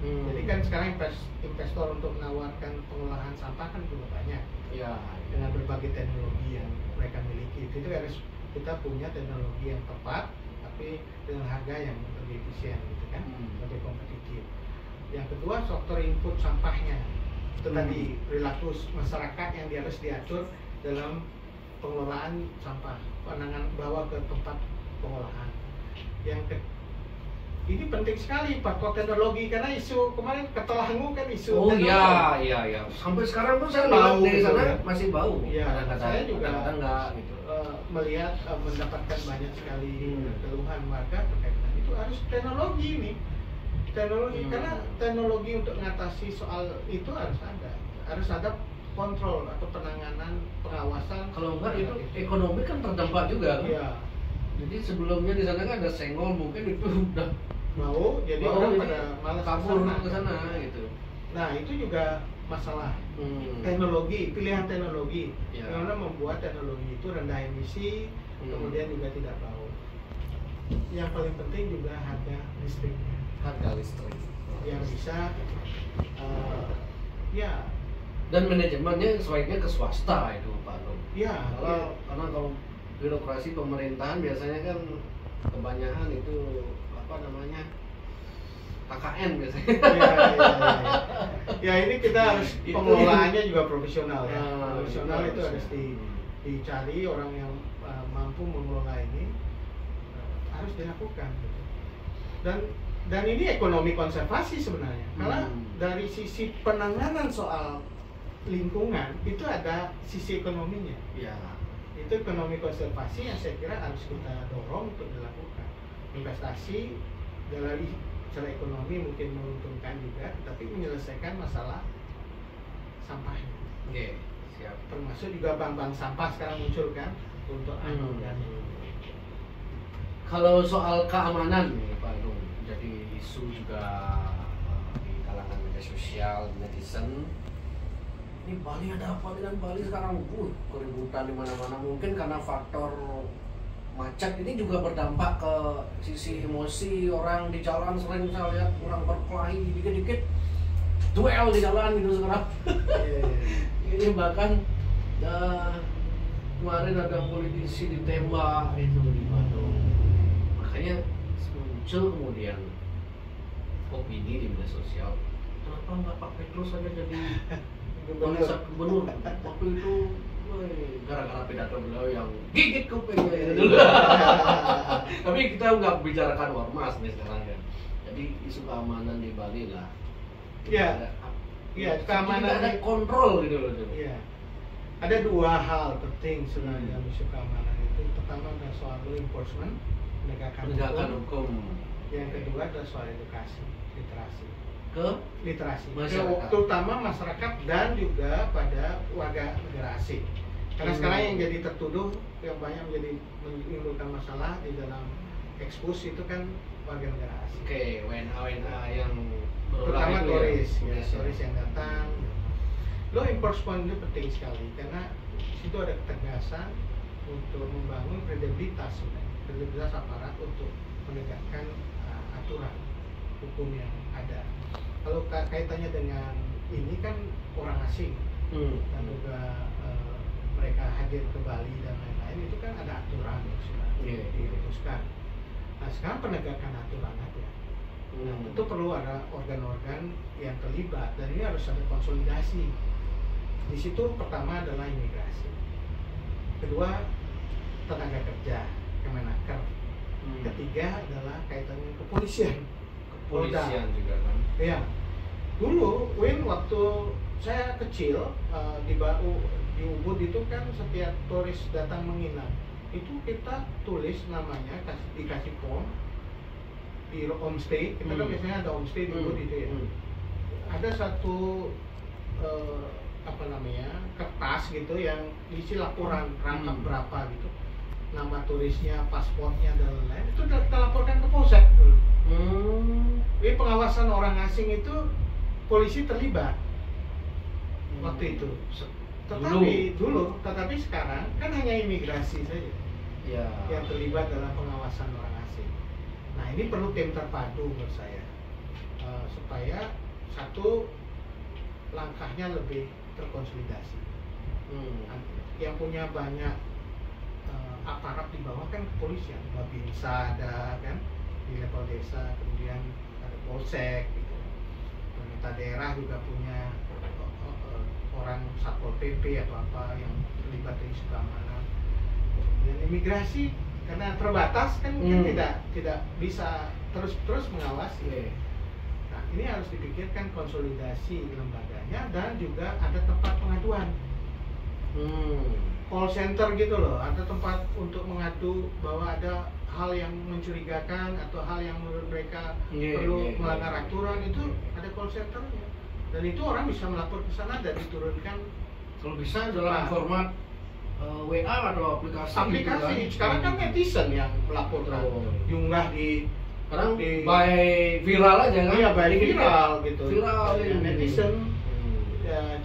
Jadi kan sekarang investor untuk menawarkan pengolahan sampah kan juga banyak. Ya. Dengan berbagai teknologi yang mereka miliki. Itu harus kita punya teknologi yang tepat tapi dengan harga yang lebih efisien gitu kan, lebih kompetitif. Yang kedua faktor input sampahnya. Itu tadi perilaku masyarakat yang harus diatur dalam pengelolaan sampah, penanganan bawa ke tempat pengolahan. Ini penting sekali faktor teknologi karena isu kemarin Ketelangu kan isu. Oh iya. Sampai sekarang pun saya bau di sana ya? Masih bau. Iya. Saya juga enggak gitu. Melihat mendapatkan banyak sekali keluhan warga terkait dengan itu. Harus teknologi ini. Teknologi karena teknologi untuk mengatasi soal itu harus ada kontrol atau penanganan pengawasan. Kalau enggak itu ekonomi kan terdampak juga kan? Iya. Jadi sebelumnya di sana kan ada senggol, mungkin itu udah jadi orang pada malas kabur ke sana gitu. Nah itu juga masalah teknologi, pilihan teknologi. Karena membuat teknologi itu rendah emisi, kemudian juga tidak bau. Yang paling penting juga harga listriknya. Harga listrik yang bisa dan manajemennya sebaiknya ke swasta itu Pak Rum. Iya. Karena kalau birokrasi pemerintahan biasanya kan kebanyakan itu apa namanya KKN biasanya. Ya ini kita harus pengelolaannya juga profesional ya. Profesional itu harus dicari orang yang mampu mengelola ini, harus dilakukan. Dan ini ekonomi konservasi sebenarnya. Karena dari sisi penanganan soal lingkungan itu ada sisi ekonominya. Ya. Itu ekonomi konservasi yang saya kira harus kita dorong untuk dilakukan. Investasi dari secara ekonomi mungkin menguntungkan juga, tapi menyelesaikan masalah sampahnya. Oke, siap. Termasuk juga bank-bank sampah sekarang muncul kan untuk Kalau soal keamanan nih Pak Agung, jadi isu juga di kalangan media sosial, netizen. Ini Bali ada apa dengan Bali sekarang? Keributan di mana-mana. Mungkin karena faktor macet ini juga berdampak ke sisi emosi orang di jalan. Sering saya lihat orang berkelahi dikit-dikit duel di jalan gitu sekarang. Ini bahkan kemarin ada politisi ditembak itu di Bandung. Makanya muncul kemudian opini di media sosial, kenapa nggak Pak Petrus saja jadi gubernur waktu itu gara-gara pidato beliau yang gigit kupingnya dulu. Tapi kita nggak bicarakan ormas nih sekarang ya. Jadi isu keamanan di Bali lah. Iya. Iya, keamanan ada kontrol gitu loh. Iya. Ada dua hal penting sebenarnya isu keamanan itu. Pertama adalah soal law enforcement, penegakan hukum. Yang kedua adalah soal edukasi, literasi. Literasi, terutama masyarakat dan juga pada warga negara asing. Karena sekarang yang jadi tertuduh, yang banyak menjadi menimbulkan masalah di dalam ekspos itu kan warga negara asing. Oke, WNA yang terutama turis, ya, turis yang datang. Law enforcement itu penting sekali karena di situ ada ketegasan untuk membangun kredibilitas aparat untuk menegakkan aturan hukum yang ada. Kalau kaitannya dengan ini kan orang asing dan juga mereka hadir ke Bali dan lain-lain, itu kan ada aturan yang sudah dirumuskan. Nah sekarang penegakan aturan aja. Nah tentu perlu ada organ-organ yang terlibat dan ini harus ada konsolidasi. Di situ pertama adalah imigrasi, kedua tenaga kerja, Kemenaker, ketiga adalah kaitannya kepolisian. Kepolisian juga kan? Iya. Dulu, Win, waktu saya kecil di Ubud itu kan setiap turis datang menginap itu kita tulis namanya, dikasih form di homestay. Kita kan biasanya ada homestay di Ubud itu ya. Ada satu kertas gitu yang isi laporan rangkap berapa gitu, nama turisnya, paspornya dan lain-lain, itu kita laporkan ke Polsek dulu. Jadi pengawasan orang asing itu polisi terlibat waktu itu. Tetapi sekarang kan hanya imigrasi saja yang terlibat dalam pengawasan orang asing. Nah ini perlu tim terpadu menurut saya, supaya satu langkahnya lebih terkonsolidasi. Yang punya banyak aparat di bawah kan kepolisian, Babinsa ada kan di level desa, kemudian ada Polsek gitu. Pemerintah daerah juga punya orang Satpol PP atau apa yang terlibat di isu keamanan. Dan imigrasi karena terbatas kan mungkin tidak bisa terus mengawasi. Nah ini harus dipikirkan konsolidasi lembaganya dan juga ada tempat pengaduan. Call center gitu loh, ada tempat untuk mengadu bahwa ada hal yang mencurigakan atau hal yang menurut mereka perlu melanggar aturan, itu ada call centernya dan itu orang bisa melapor ke sana dan diturunkan kalau bisa dalam format WA atau aplikasi gitu kan? Sekarang kan netizen yang melaporkan, diunggah sekarang by viral aja kan? Iya, by viral gitu, viral netizen,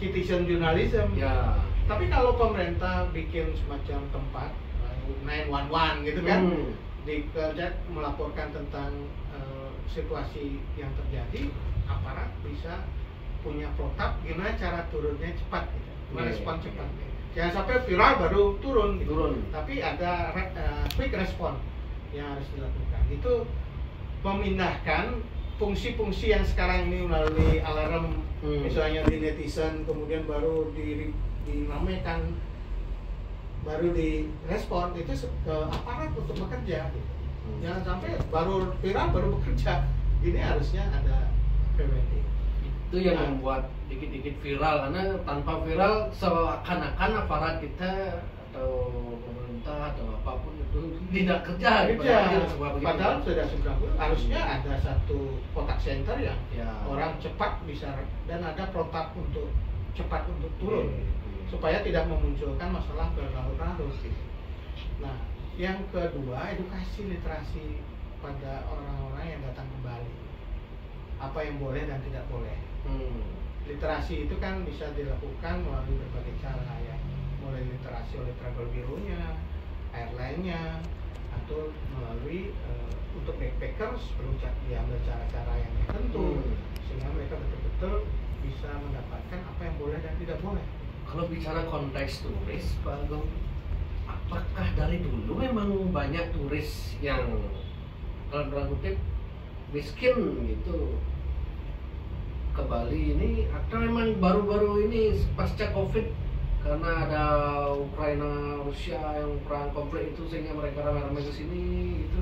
citizen journalism ya. Tapi kalau pemerintah bikin semacam tempat 911 gitu kan, melaporkan tentang situasi yang terjadi, aparat bisa punya protap gimana cara turunnya cepat gitu, merespon cepat. Jangan sampai viral baru turun gitu. Tapi ada quick respon yang harus dilakukan. Itu memindahkan fungsi-fungsi yang sekarang ini melalui alarm, misalnya di netizen, kemudian baru dinamakan, baru direspon, itu ke aparat untuk bekerja gitu. Jangan sampai baru viral baru bekerja. Ini harusnya ada preventif. Itu yang membuat dikit-dikit viral, karena tanpa viral seakan-akan aparat kita atau pemerintah atau apapun itu tidak kerja. Padahal sudah harusnya ada satu kontak center yang orang cepat bisa, dan ada protap untuk cepat untuk turun supaya tidak memunculkan masalah berlarut-larut gitu. Nah, yang kedua, edukasi literasi pada orang-orang yang datang ke Bali. Apa yang boleh dan tidak boleh. Literasi itu kan bisa dilakukan melalui berbagai cara ya, mulai literasi oleh travel bureau-nya, airline-nya, atau melalui untuk backpackers perlu diambil cara-cara yang tertentu sehingga mereka betul-betul bisa mendapatkan apa yang boleh dan tidak boleh. Kalau bicara konteks turis, Pak Agung, apakah dari dulu memang banyak turis yang dalam tanda kutip miskin gitu ke Bali ini, atau memang baru-baru ini pasca COVID karena ada Ukraina Rusia yang perang konflik itu sehingga mereka ramai-ramai ke sini gitu.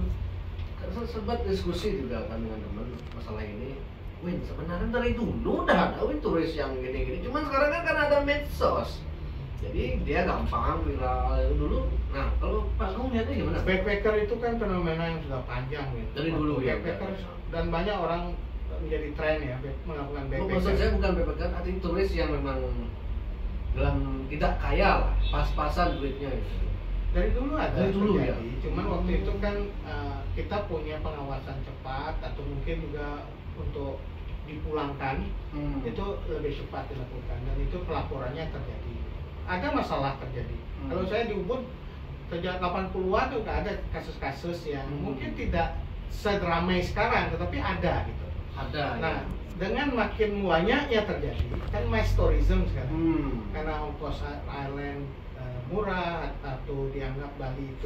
Karena sempat diskusi juga kan dengan teman masalah ini. Win, sebenarnya dari dulu udah ada turis yang gini-gini, cuman sekarang kan karena ada medsos, jadi dia gampang viral dulu. Nah, kalau Pak Agung lihatnya gimana? Backpacker itu kan fenomena yang sudah panjang gitu. Dari dulu ya. Backpacker dan banyak orang menjadi tren ya melakukan backpacker. Maksud saya bukan backpacker, artinya turis yang memang dalam tidak kaya lah, pas-pasan duitnya gitu. Dari dulu ada Dari dulu terjadi, ya. cuman waktu itu kan kita punya pengawasan cepat atau mungkin juga untuk dipulangkan itu lebih cepat dilakukan dan itu pelaporannya terjadi. Ada masalah terjadi. Kalau saya di Ubud sejak 80-an juga ada kasus-kasus yang mungkin tidak seramai sekarang, tetapi ada gitu. Ada. Nah, Ya. dengan makin banyaknya terjadi kan mass tourism sekarang. Karena ongkos airline murah atau dianggap Bali itu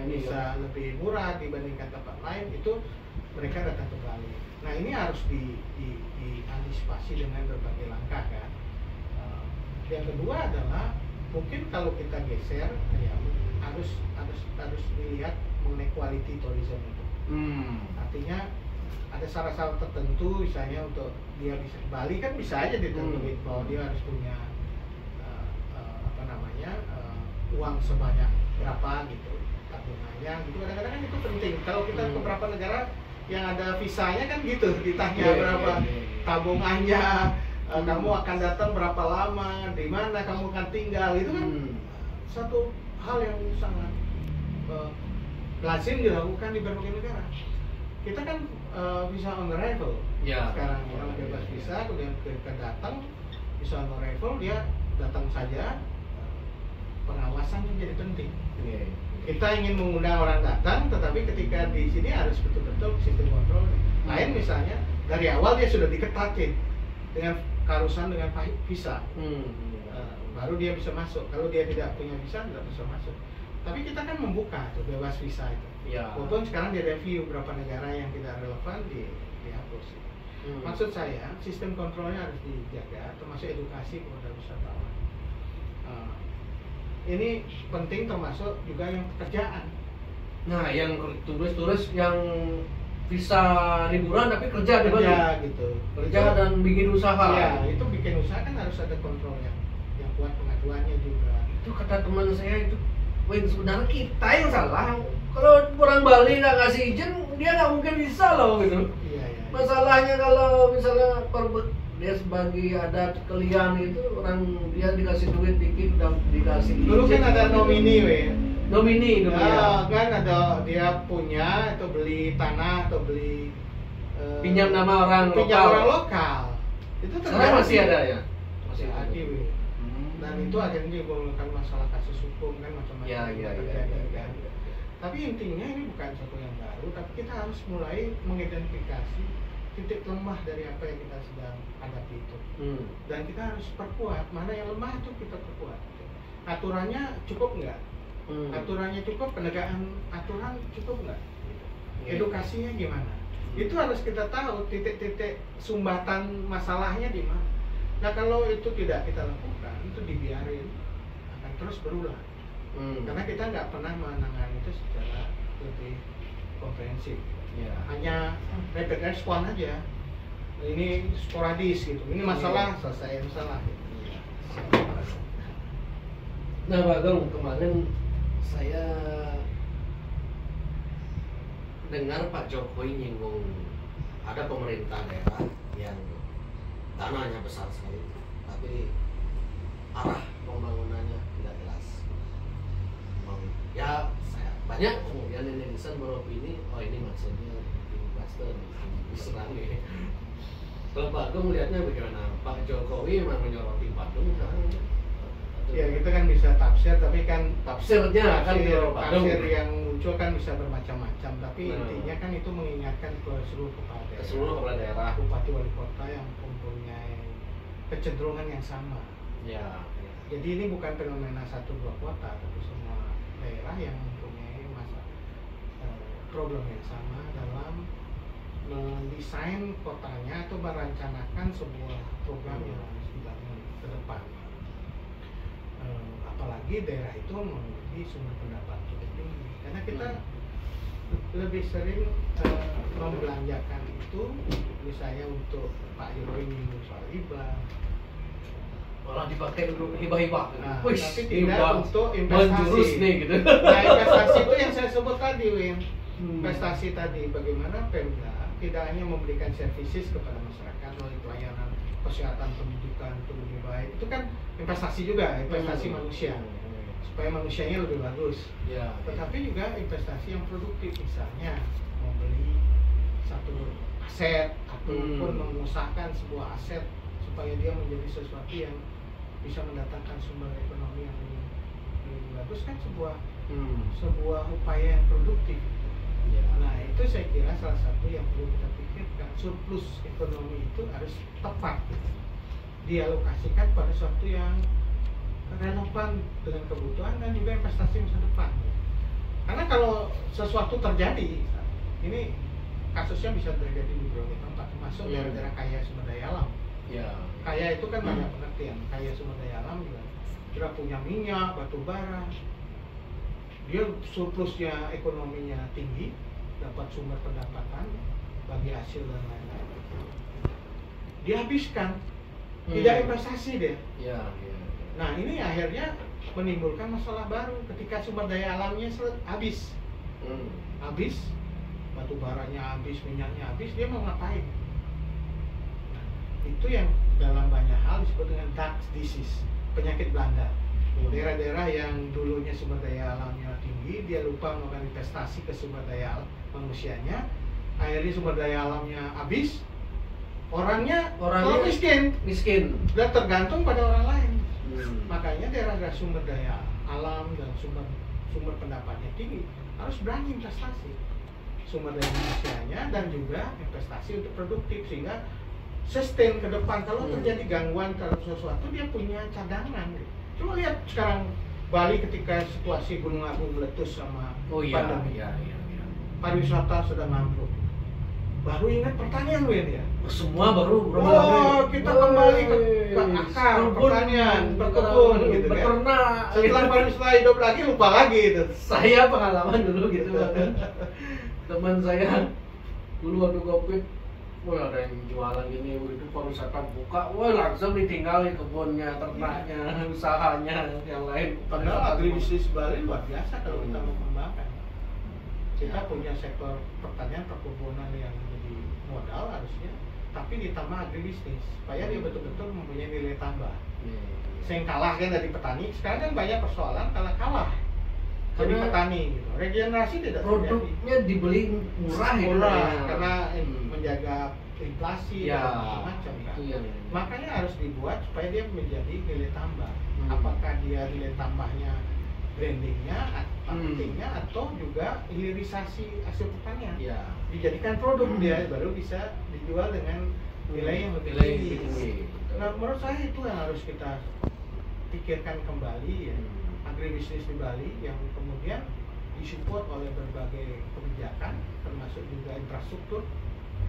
ini bisa lebih murah dibandingkan tempat lain, itu mereka datang ke Bali. Nah, ini harus diantisipasi dengan berbagai langkah kan. Yang kedua adalah mungkin kalau kita geser ya harus dilihat mengenai quality tourism itu. Artinya ada syarat-syarat tertentu, misalnya untuk dia bisa ke Bali kan bisa aja ditentuin bahwa dia harus punya uang sebanyak berapa gitu tabungannya gitu. Kadang-kadang kan itu penting. Kalau kita ke beberapa negara yang ada visanya kan gitu ditanya berapa tabungannya, kamu akan datang berapa lama, di mana kamu akan tinggal, itu kan satu hal yang sangat lazim dilakukan di berbagai negara. Kita kan bisa on arrival sekarang orang bebas visa, kemudian kita datang bisa on arrival, dia datang saja. Pengawasan menjadi penting. Kita ingin mengundang orang datang, tetapi ketika di sini harus betul-betul sistem kontrol. Lain misalnya dari awal dia sudah diketatin dengan keharusan dengan visa, baru dia bisa masuk. Kalau dia tidak punya visa, tidak bisa masuk. Tapi kita kan membuka tuh bebas visa itu. Walaupun sekarang direview beberapa negara yang tidak relevan dihapus. Maksud saya sistem kontrolnya harus dijaga, termasuk edukasi kepada wisatawan. Ini penting, termasuk juga yang pekerjaan. Nah, yang turis-turis yang bisa liburan tapi kerja di Bali gitu. Kerja dan bikin usaha. Ya, itu bikin usaha kan harus ada kontrol yang kuat, pengaduannya juga. Itu kata teman saya itu, Win, sebenarnya kita yang salah. Kalau orang Bali nggak ngasih izin, dia nggak mungkin bisa loh gitu. Iya. Masalahnya kalau misalnya dia sebagai adat kalian itu orang dia dikasih duit dikit udah dikasih dulu kan ada nomini nomini kan ada dia punya atau beli tanah atau beli pinjam nama orang lokal itu sekarang masih ada ya masih ada dan itu akhirnya menimbulkan masalah kasus hukum kan macam-macam kan. Tapi intinya ini bukan sesuatu yang baru, tapi kita harus mulai mengidentifikasi titik lemah dari apa yang kita sedang hadapi itu. Dan kita harus perkuat, mana yang lemah itu kita perkuat. Aturannya cukup nggak? Aturannya cukup, penegakan aturan cukup nggak? Edukasinya gimana? Itu harus kita tahu titik-titik sumbatan masalahnya di mana. Nah, kalau itu tidak kita lakukan, itu dibiarin akan terus berulang. Karena kita nggak pernah menangani itu secara lebih komprehensif. Hanya rapid respon aja. Ini sporadis gitu. Ini masalah selesai masalah. Nah, Pak Agung, kemarin saya dengar Pak Jokowi nyinggung ada pemerintah daerah yang dananya besar sekali, tapi arah pembangunannya tidak jelas. Ya, banyak kemudian netizen beropini, oh ini maksudnya investor diserang ya. Kalau Pak Agung melihatnya bagaimana? Pak Jokowi memang menyoroti Badung kan? Ya, kita kan bisa tafsir, tapi kan tafsir yang muncul kan bisa bermacam-macam, tapi intinya kan itu mengingatkan ke seluruh kepala daerah, bupati wali kota yang mempunyai kecenderungan yang sama. Jadi ini bukan fenomena 1-2 kota, tapi semua daerah yang mempunyai problem yang sama dalam mendesain kotanya atau merencanakan sebuah program yang harus dibangun ke depan. lagi daerah itu memiliki sumber pendapat cukup tinggi karena kita lebih sering membelanjakan itu misalnya untuk Pak Jokowi menyinggung soal hibah, malah dipakai untuk hibah-hibah. Tapi tidak untuk investasi. Nih, gitu. Nah, investasi itu yang saya sebut tadi, Win. Investasi tadi, bagaimana Pemda tidak hanya memberikan services kepada masyarakat melalui pelayanan kesehatan, pendidikan itu lebih baik. Itu kan investasi juga, investasi manusia. Supaya manusianya lebih bagus. Ya, Tetapi juga investasi yang produktif, misalnya membeli satu aset ataupun mengusahakan sebuah aset supaya dia menjadi sesuatu yang bisa mendatangkan sumber ekonomi yang lebih bagus, kan sebuah upaya yang produktif. ya. Nah, itu saya kira salah satu yang perlu kita pikirkan. Surplus ekonomi itu harus tepat dialokasikan pada sesuatu yang relevan dengan kebutuhan dan juga investasi masa depan. Karena kalau sesuatu terjadi, ini kasusnya bisa terjadi di berbagai tempat, termasuk daerah-daerah kaya sumber daya alam. Ya. Kaya itu kan banyak pengertian. Kaya sumber daya alam juga. Kita punya minyak, batu bara. Dia surplusnya ekonominya tinggi, dapat sumber pendapatan bagi hasil dan lain-lain. Dihabiskan, tidak investasi dia. Ya. Nah, ini akhirnya menimbulkan masalah baru ketika sumber daya alamnya habis. Habis, batu baranya habis, minyaknya habis, dia mau ngapain? Nah, itu yang dalam banyak hal disebut dengan dark disease, penyakit Belanda. Daerah-daerah yang dulunya sumber daya alamnya tinggi, dia lupa melakukan investasi ke sumber daya manusianya, akhirnya sumber daya alamnya habis, orangnya miskin dan tergantung pada orang lain. Makanya daerah sumber daya alam dan sumber pendapatnya tinggi harus berani investasi sumber daya manusianya dan juga investasi untuk produktif sehingga sustain ke depan. Kalau terjadi gangguan terhadap sesuatu, dia punya cadangan. Coba lihat sekarang Bali ketika situasi Gunung Agung meletus sama pandemi. Pariwisata sudah ambruk. Baru ingat pertanian, Win, ya? Semua baru kita kembali ke akar pertanian, berkebun gitu kan. Beternak. Setelah pariwisata hidup lagi, lupa lagi itu. Saya pengalaman dulu gitu kan. Teman saya dulu waktu Covid, wah ada yang jualan gini, itu pariwisata buka, wah langsung ditinggalin kebunnya, ternaknya, usahanya, yang lain. Padahal agribisnis Bali luar biasa kalau kita mau kembangkan. Kita punya sektor pertanian, perkebunan yang menjadi modal harusnya, tapi ditambah agribisnis supaya dia betul-betul mempunyai nilai tambah. Yang kalah kan dari petani, sekarang kan banyak persoalan kalah jadi petani gitu. Regenerasi tidak produknya terjadi. Dibeli murah karena menjaga inflasi dan macam kan. Makanya harus dibuat supaya dia menjadi nilai tambah. Apakah dia nilai tambahnya brandingnya, marketingnya, atau juga hilirisasi hasil pertanian. Dijadikan produk dia baru bisa dijual dengan nilai yang lebih tinggi. Nah, menurut saya itu yang harus kita pikirkan kembali ya. Agribisnis di Bali yang kemudian disupport oleh berbagai kebijakan termasuk juga infrastruktur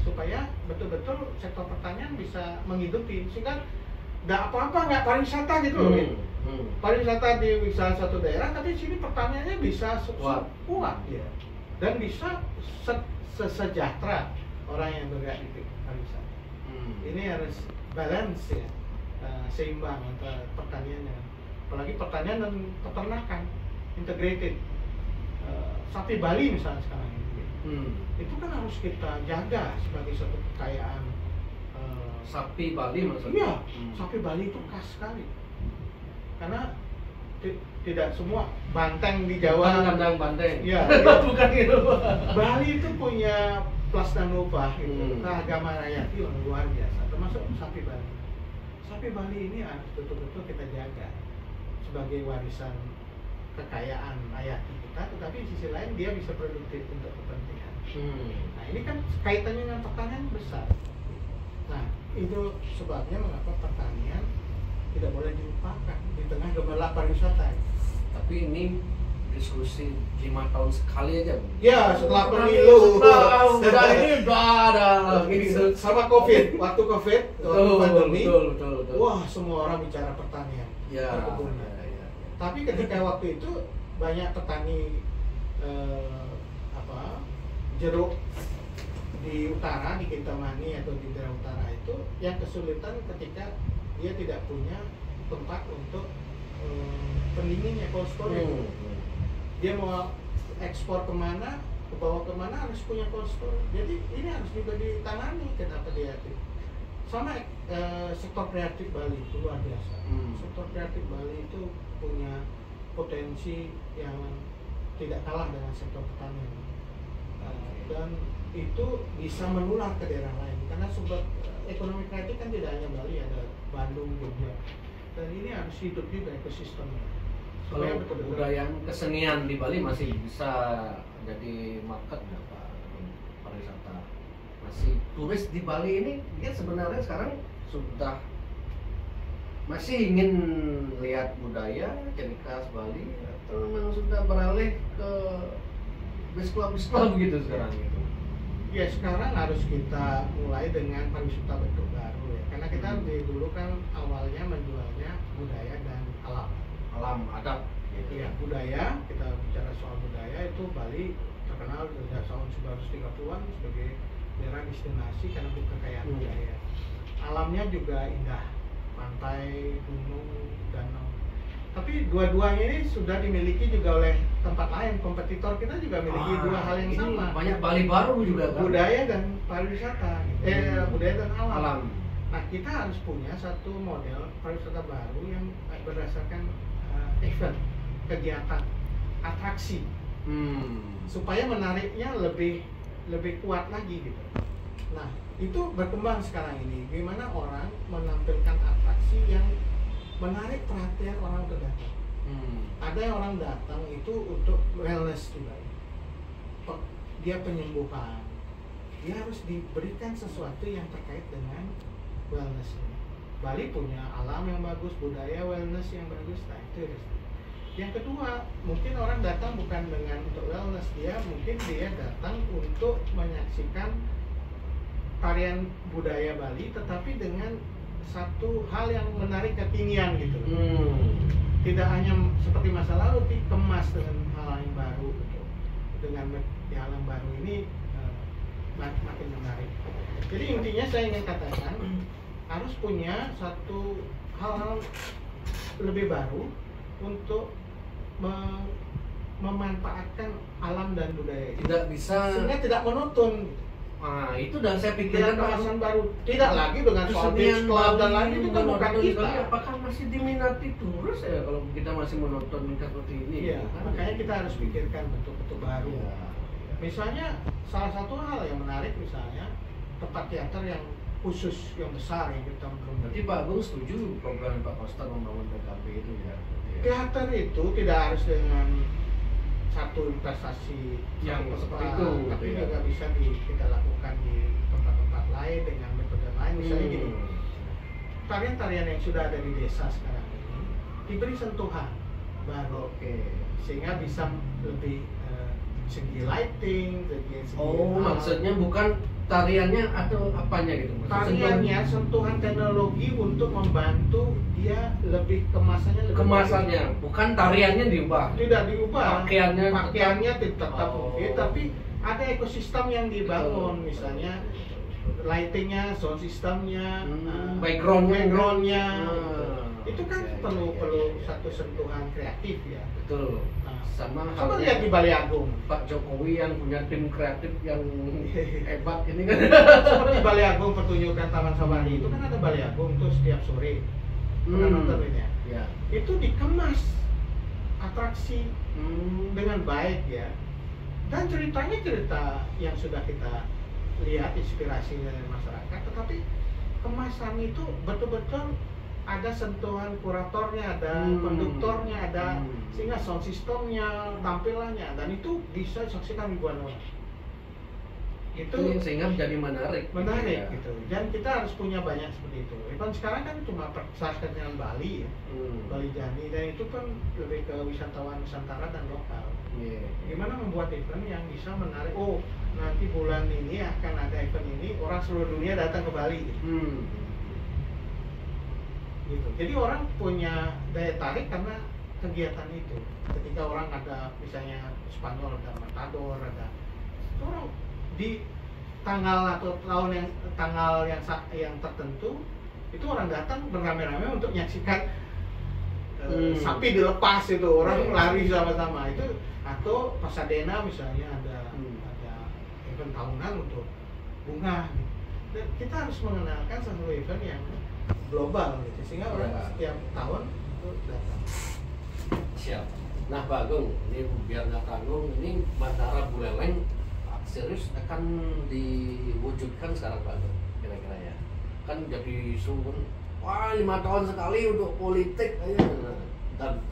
supaya betul-betul sektor pertanian bisa menghidupi sehingga nggak pariwisata gitu loh. Pariwisata di salah satu daerah tapi sini pertaniannya bisa kuat ya dan bisa sejahtera orang yang bergerak di pariwisata. Ini harus balance ya, seimbang antara pertanian dan apalagi pertanian dan peternakan integrated. Sapi Bali misalnya sekarang ini itu kan harus kita jaga sebagai suatu kekayaan. Sapi Bali maksudnya? Iya, sapi Bali itu khas sekali karena tidak semua banteng di Jawa. Kandang banteng. Iya, bukan gitu. Bali itu punya plus dan ubah gitu, keagamaan hayati yang luar biasa, termasuk sapi Bali. Sapi Bali ini harus betul-betul kita jaga sebagai warisan kekayaan hayati kita, tetapi di sisi lain dia bisa produktif untuk kepentingan. Nah, ini kan kaitannya dengan pertanian besar. Nah, itu sebabnya mengapa pertanian tidak boleh dilupakan di tengah gemerlap pariwisata. Tapi ini diskusi 5 tahun sekali aja. Ya, setelah pemilu. Udah ini udah ada lagi. Sama COVID, waktu pandemi. Betul. Wah, semua orang bicara pertanian. Ya. Tapi ketika waktu itu banyak petani jeruk di utara, di Kintamani atau di daerah utara itu yang kesulitan ketika dia tidak punya tempat untuk pendinginnya, cold storage. Dia mau ekspor kemana, bawa kemana harus punya cold storage. Jadi ini harus juga ditangani. Kenapa dia sama sektor kreatif Bali itu luar biasa. Sektor kreatif Bali itu punya potensi yang tidak kalah dengan sektor pertanian, dan itu bisa menular ke daerah lain karena sumber ekonomi kreatif kan tidak hanya Bali, ada Bandung, Jogja, dan ini harus hidup juga ekosistemnya. Kalau kebudayaan kesenian di Bali masih bisa jadi market nggak Pak pariwisata? Masih turis di Bali ini dia sebenarnya sekarang sudah masih ingin lihat budaya ciri khas Bali atau memang sudah beralih ke bisklab gitu sekarang gitu? Ya sekarang harus kita mulai dengan pariwisata bentuk baru ya, karena kita dulu kan awalnya menjualnya budaya dan alam adat gitu. Ya, budaya, kita bicara soal budaya itu Bali terkenal sejak tahun 1930-an sebagai daerah destinasi karena kekayaan budaya. Alamnya juga indah, pantai, gunung, danau. Tapi dua-duanya ini sudah dimiliki juga oleh tempat lain. Kompetitor kita juga memiliki dua hal yang sama. Banyak Bali baru juga kan? Budaya dan pariwisata, budaya dan alam. Nah, kita harus punya satu model pariwisata baru yang berdasarkan event, kegiatan, atraksi, supaya menariknya lebih kuat lagi gitu. Nah, itu berkembang sekarang ini. Gimana orang menampilkan atraksi yang menarik perhatian orang untuk datang. Ada yang orang datang itu untuk wellness juga. Dia penyembuhan. Dia harus diberikan sesuatu yang terkait dengan wellness. Bali punya alam yang bagus, budaya wellness yang bagus. Nah, itu yang kedua, mungkin orang datang bukan dengan untuk wellness, mungkin dia datang untuk menyaksikan tarian budaya Bali, tetapi dengan satu hal yang menarik kekinian gitu. Tidak hanya seperti masa lalu, dikemas dengan hal yang baru gitu. Dengan hal yang baru ini makin menarik. Jadi intinya saya ingin katakan harus punya satu hal-hal lebih baru untuk memanfaatkan alam dan budaya. Tidak bisa. Sehingga tidak monoton. Nah, itu dan saya pikirkan kawasan baru tidak lagi dengan soal beach club dan lain itu kan bukan kita. Apakah masih diminati turis ya kalau kita masih monoton seperti ini? Iya, makanya kita harus pikirkan bentuk-bentuk baru. Ya. Misalnya salah satu hal yang menarik misalnya tempat teater yang khusus yang besar yang kita belum. Berarti Pak Agung setuju program Pak Koster membangun PKB itu ya? Teater itu tidak harus dengan satu investasi yang seperti itu, tapi juga bisa kita lakukan di tempat-tempat lain dengan metode lain. Misalnya gini, tarian-tarian yang sudah ada di desa sekarang ini diberi sentuhan baru, sehingga bisa lebih segi lighting, segi maksudnya bukan tariannya atau apanya gitu? Tariannya sentuhan teknologi untuk membantu dia lebih kemasannya bukan tariannya diubah. Tidak diubah. Pakaiannya tetap oke, tapi ada ekosistem yang dibangun, misalnya lightingnya, sound systemnya, backgroundnya. Itu kan perlu satu sentuhan kreatif ya. Betul. Sama lihat di Bali Agung, Pak Jokowi yang punya tim kreatif yang hebat ini kan. Seperti Bali Agung pertunjukan Taman Safari itu kan ada Bali Agung tuh setiap sore. Pernah nonton ini ya? Itu dikemas atraksi dengan baik ya. Dan ceritanya cerita yang sudah kita lihat inspirasi dari masyarakat, tetapi kemasan itu betul-betul ada sentuhan kuratornya, ada konduktornya, ada sehingga sound systemnya, tampilannya, dan itu bisa disaksikan ribuan orang. Itu sehingga menjadi menarik gitu. Dan kita harus punya banyak seperti itu. Event sekarang kan cuma persahabatan dengan Bali ya, Bali Jani, dan itu kan lebih ke wisatawan Nusantara dan lokal. Gimana membuat event yang bisa menarik? Oh, nanti bulan ini akan ada event ini, orang seluruh dunia datang ke Bali. Gitu. Jadi orang punya daya tarik karena kegiatan itu. Ketika orang ada misalnya Spanyol, ada Matador, ada itu orang di tanggal atau tanggal yang tertentu itu orang datang beramai-ramai untuk menyaksikan sapi dilepas itu, orang lari sama-sama itu, atau Pasadena misalnya ada event tahunan untuk bunga gitu. Dan kita harus mengenalkan satu event yang global gitu sehingga orang setiap tahun itu datang. Siap. Nah Pak Agung, ini biar nggak tanggung, ini Bandara Buleleng serius akan diwujudkan sekarang Pak Agung kira-kira ya. Kan jadi sumber, wah 5 tahun sekali untuk politik aja. Dan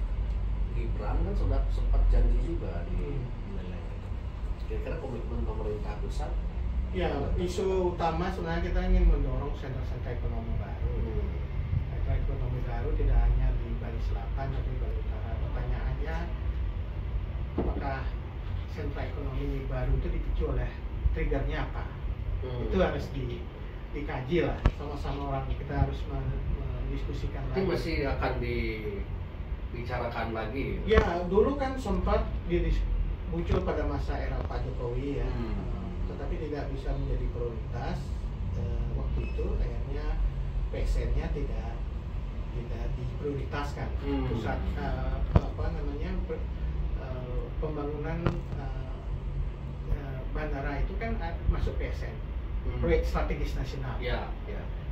Gibran kan sudah sempat janji juga di Buleleng. Kira-kira komitmen pemerintah pusat. Ya, isu utama sebenarnya kita ingin mendorong sentra-sentra ekonomi baru. Sentra ekonomi baru tidak hanya di Bali Selatan tapi Bali Utara. Pertanyaannya, apakah sentra ekonomi baru itu dipicu oleh triggernya apa? Itu harus dikaji lah, sama-sama orang kita harus mendiskusikan lagi. Itu masih akan dibicarakan lagi. Ya, dulu kan sempat muncul pada masa era Pak Jokowi ya. Tetapi tidak bisa menjadi prioritas waktu itu, akhirnya PSN-nya tidak diprioritaskan. Pusat pembangunan bandara itu kan masuk PSN, proyek strategis nasional. Ya.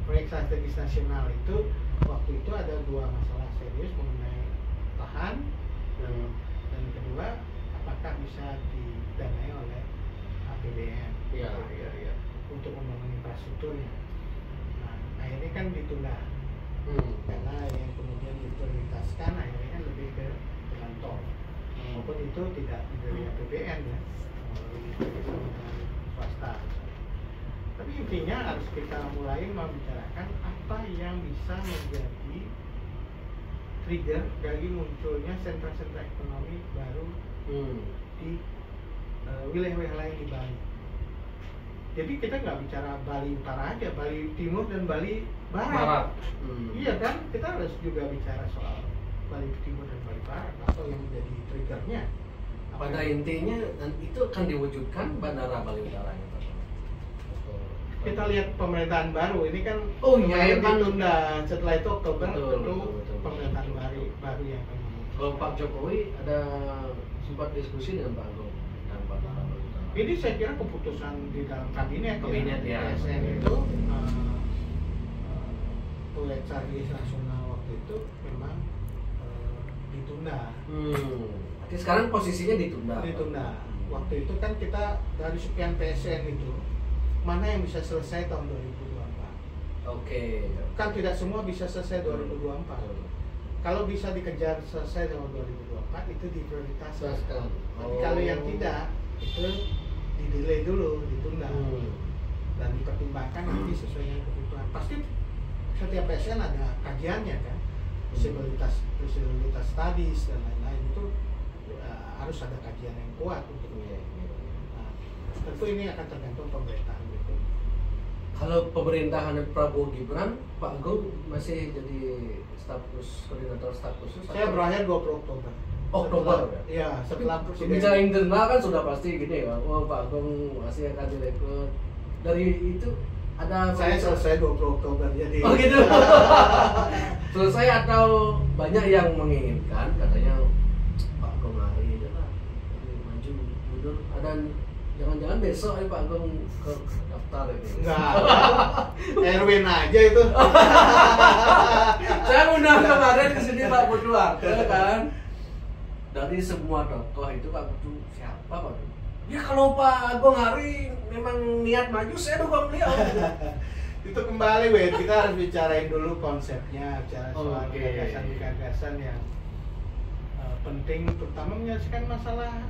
Proyek strategis nasional itu waktu itu ada dua masalah serius mengenai lahan dan kedua apakah bisa didanai oleh APBN. Iya. Untuk membangun infrastrukturnya. Nah, akhirnya kan ditunda. Karena yang kemudian diprioritaskan akhirnya kan lebih ke jalan tol. Maupun itu tidak dari APBN ya, melalui swasta. Tapi intinya harus kita mulai membicarakan apa yang bisa menjadi trigger dari munculnya sentra-sentra ekonomi baru di wilayah-wilayah lain di Bali. Jadi kita nggak bicara Bali Utara aja, Bali Timur dan Bali Barat. Iya kan, kita harus juga bicara soal Bali Timur dan Bali Barat atau yang menjadi triggernya. Pada intinya dan itu akan diwujudkan Bandara Bali Utara itu. Kita lihat pemerintahan baru ini kan ditunda, setelah itu Oktober tentu pemerintahan baru yang akan. Kalau Pak Jokowi ada sempat diskusi dengan Pak Agung dan Bandara Bali Utara. Ini saya kira keputusan di dalam kabinet ya. PSN itu proyek strategis nasional waktu itu memang ditunda. Jadi sekarang posisinya ditunda. Waktu itu kan kita dari sekian PSN itu mana yang bisa selesai tahun 2024. Oke. Kan tidak semua bisa selesai 2024. Kalau bisa dikejar selesai tahun 2024 itu diprioritaskan. Tapi kalau yang tidak itu di-delay dulu, ditunda. Dan dipertimbangkan nanti sesuai dengan kebutuhan. Pasti setiap PSN ada kajiannya kan. Visibilitas studies dan lain-lain itu harus ada kajian yang kuat untuk nah, tentu ini akan tergantung pemerintahan gitu. Kalau pemerintahan Prabowo Gibran, Pak Agung masih jadi koordinator staf khusus? Saya berakhir 20 Oktober. Iya, setelah presiden. Bicara internal kan sudah pasti gini ya, Pak Agung masih akan direkrut. Dari itu ada saya selesai 20 Oktober jadi. Oh gitu. Selesai atau banyak yang menginginkan katanya Pak Agung hari itu lah maju mundur. Ada jangan-jangan besok Pak Agung ke daftar ini. Enggak. Erwin aja itu. Saya undang kemarin ke sini Pak Putu kan. Dari semua tokoh itu Pak Putu siapa Pak Putu? Ya kalau Pak Agung hari memang niat maju saya dukung beliau. Itu kembali kita harus bicarain dulu konsepnya, bicara soal gagasan-gagasan yang penting, terutama menyelesaikan masalah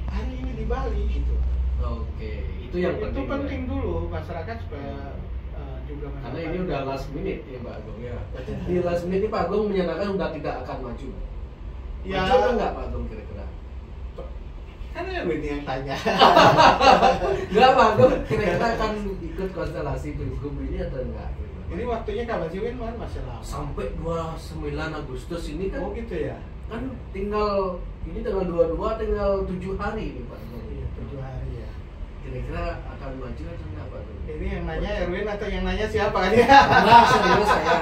hari ini di Bali gitu. Oke, itu yang penting. Itu penting dulu masyarakat supaya juga karena ini udah last minute ya Pak Agung ya. Di last minute ini Pak Agung menyatakan udah tidak akan maju. Ya, maju kan nggak Pak Agung kira-kira? Kan Erwin yang tanya. Enggak Pak Agung kira-kira akan ikut konstelasi pilgub ini atau enggak? Ini waktunya kapan sih Win? Masih lama. Sampai 29 Agustus ini kan. Oh gitu ya. Kan tinggal ini tanggal 22 tinggal 7 hari nih Pak. Iya, 7 hari ya. Kira-kira akan maju atau enggak Pak? Ini yang nanya Erwin atau yang nanya siapa dia? Enggak, serius saya.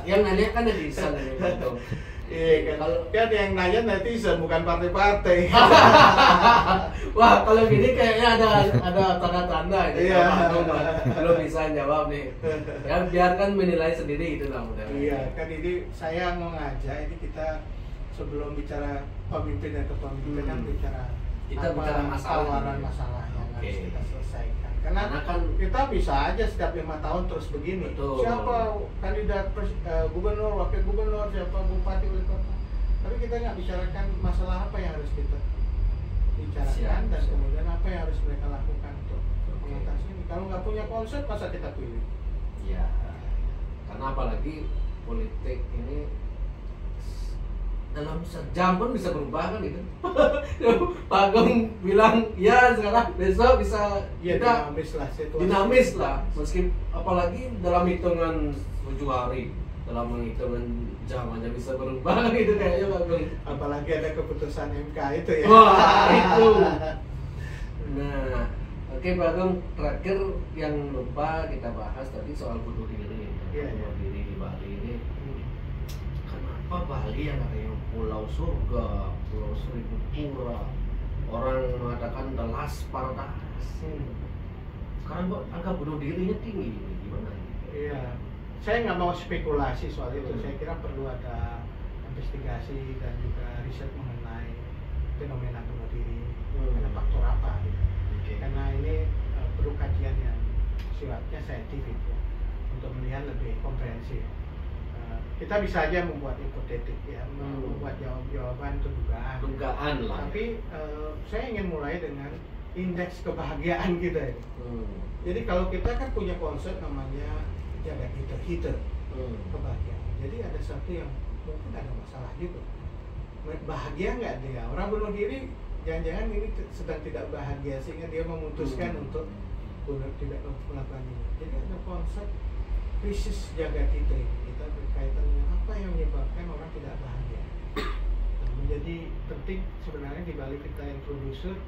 Yang nanya kan netizen ini Pak. Iya kan, kan yang nanya netizen bukan partai-partai. Wah, kalau gini kayaknya ada tanda-tanda ini. Iya. Belum bisa jawab nih. Ya biarkan menilai sendiri itu lah mudah. Iya, kan ini saya mau ngajak ini kita sebelum bicara pemimpin dan kepemimpinan bicara Kita bicara masalah. tawaran masalah yang harus Oke. kita selesaikan. Karena kan kita bisa aja setiap 5 tahun terus begini. Betul. Siapa kandidat gubernur, wakil gubernur, siapa bupati, wali kota. Tapi kita nggak bicarakan masalah apa yang harus kita bicarakan dan Siap. kemudian apa yang harus mereka lakukan untuk Oke. mengatasi ini. Kalau nggak punya konsep, masa kita pilih? ya, karena apalagi politik ini dalam sejam pun bisa berubah kan itu. Pak Agung bilang ya sekarang besok bisa Ya kita dinamis lah, meski apalagi dalam hitungan 7 hari, dalam hitungan jam aja bisa berubah gitu kayaknya Pak Agung. Apalagi ada keputusan MK itu ya. Wah itu. Nah, oke Pak Agung, terakhir yang lupa kita bahas tadi soal bunuh diri. Iya, Bunuh diri di Bali ini. Kenapa Bali yang katanya pulau surga, pulau seribu pura, orang mengatakan the last paradise. Sekarang kok angka bunuh dirinya tinggi, gimana ini? Iya, saya nggak mau spekulasi soal itu. Hmm. Saya kira perlu ada investigasi dan juga riset mengenai fenomena bunuh diri, karena faktor apa gitu. Karena ini perlu kajian yang sifatnya saintifik ya, untuk melihat lebih komprehensif. Kita bisa aja membuat hipotetik ya, membuat jawaban untuk dugaan. Dugaan lah. Tapi saya ingin mulai dengan indeks kebahagiaan kita ini. Jadi kalau kita kan punya konsep namanya jaga hitter kebahagiaan. Jadi ada satu yang mungkin ada masalah gitu. Bahagia nggak dia? Orang bunuh diri, jangan-jangan ini sedang tidak bahagia sehingga dia memutuskan untuk tidak melakukan ini. Jadi ada konsep krisis jaga hitter ini. Kita berkaitan dengan apa yang menyebabkan orang tidak bahagia. Nah, menjadi penting sebenarnya di balik kita introduce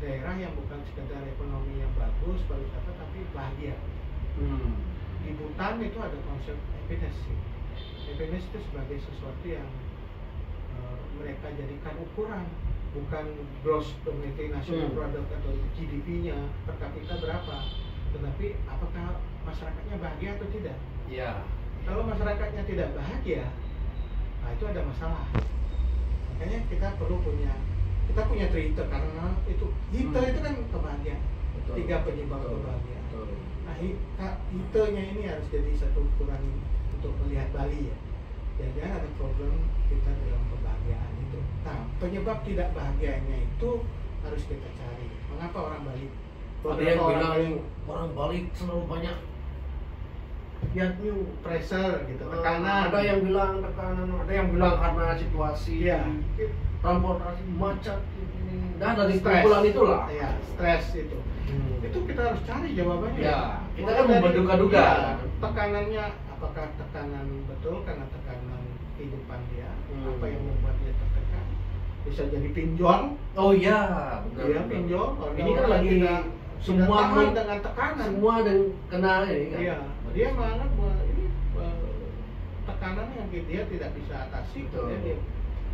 daerah yang bukan sekedar ekonomi yang bagus, pariwisata, tapi bahagia. Di Bhutan itu ada konsep happiness. Happiness itu sebagai sesuatu yang mereka jadikan ukuran, bukan gross domestic national product atau GDP-nya per kapita berapa, tetapi apakah masyarakatnya bahagia atau tidak. Ya. Kalau masyarakatnya tidak bahagia, nah itu ada masalah. Makanya kita perlu punya triter, karena itu itu kan kebahagiaan. Betul. 3 penyebab Betul. kebahagiaan. Betul. Nah, hitenya ini harus jadi satu ukuran untuk melihat Bali ya. Jangan ada problem kita dalam kebahagiaan itu. Nah, penyebab tidak bahagianya itu harus kita cari. Mengapa orang Bali? Ada yang bilang orang Bali selalu banyak pressure gitu, tekanan. Ada yang bilang tekanan, ada yang bilang karena situasi transportasi macet ini. Nah, dari kumpulan itulah. Ya, stres itu. Itu kita harus cari jawabannya. Ya, kita Maka kan menduga-duga. ya, tekanannya apakah tekanan betul karena tekanan kehidupan dia, apa yang membuat dia tertekan? Bisa jadi pinjol. Oh iya, benar. Iya, pinjol. Ini kan lagi semua tahan dengan tekanan. Semua dan kena ini kan. Iya, dia menganggap bahwa ini tekanan yang dia tidak bisa atasi. Betul.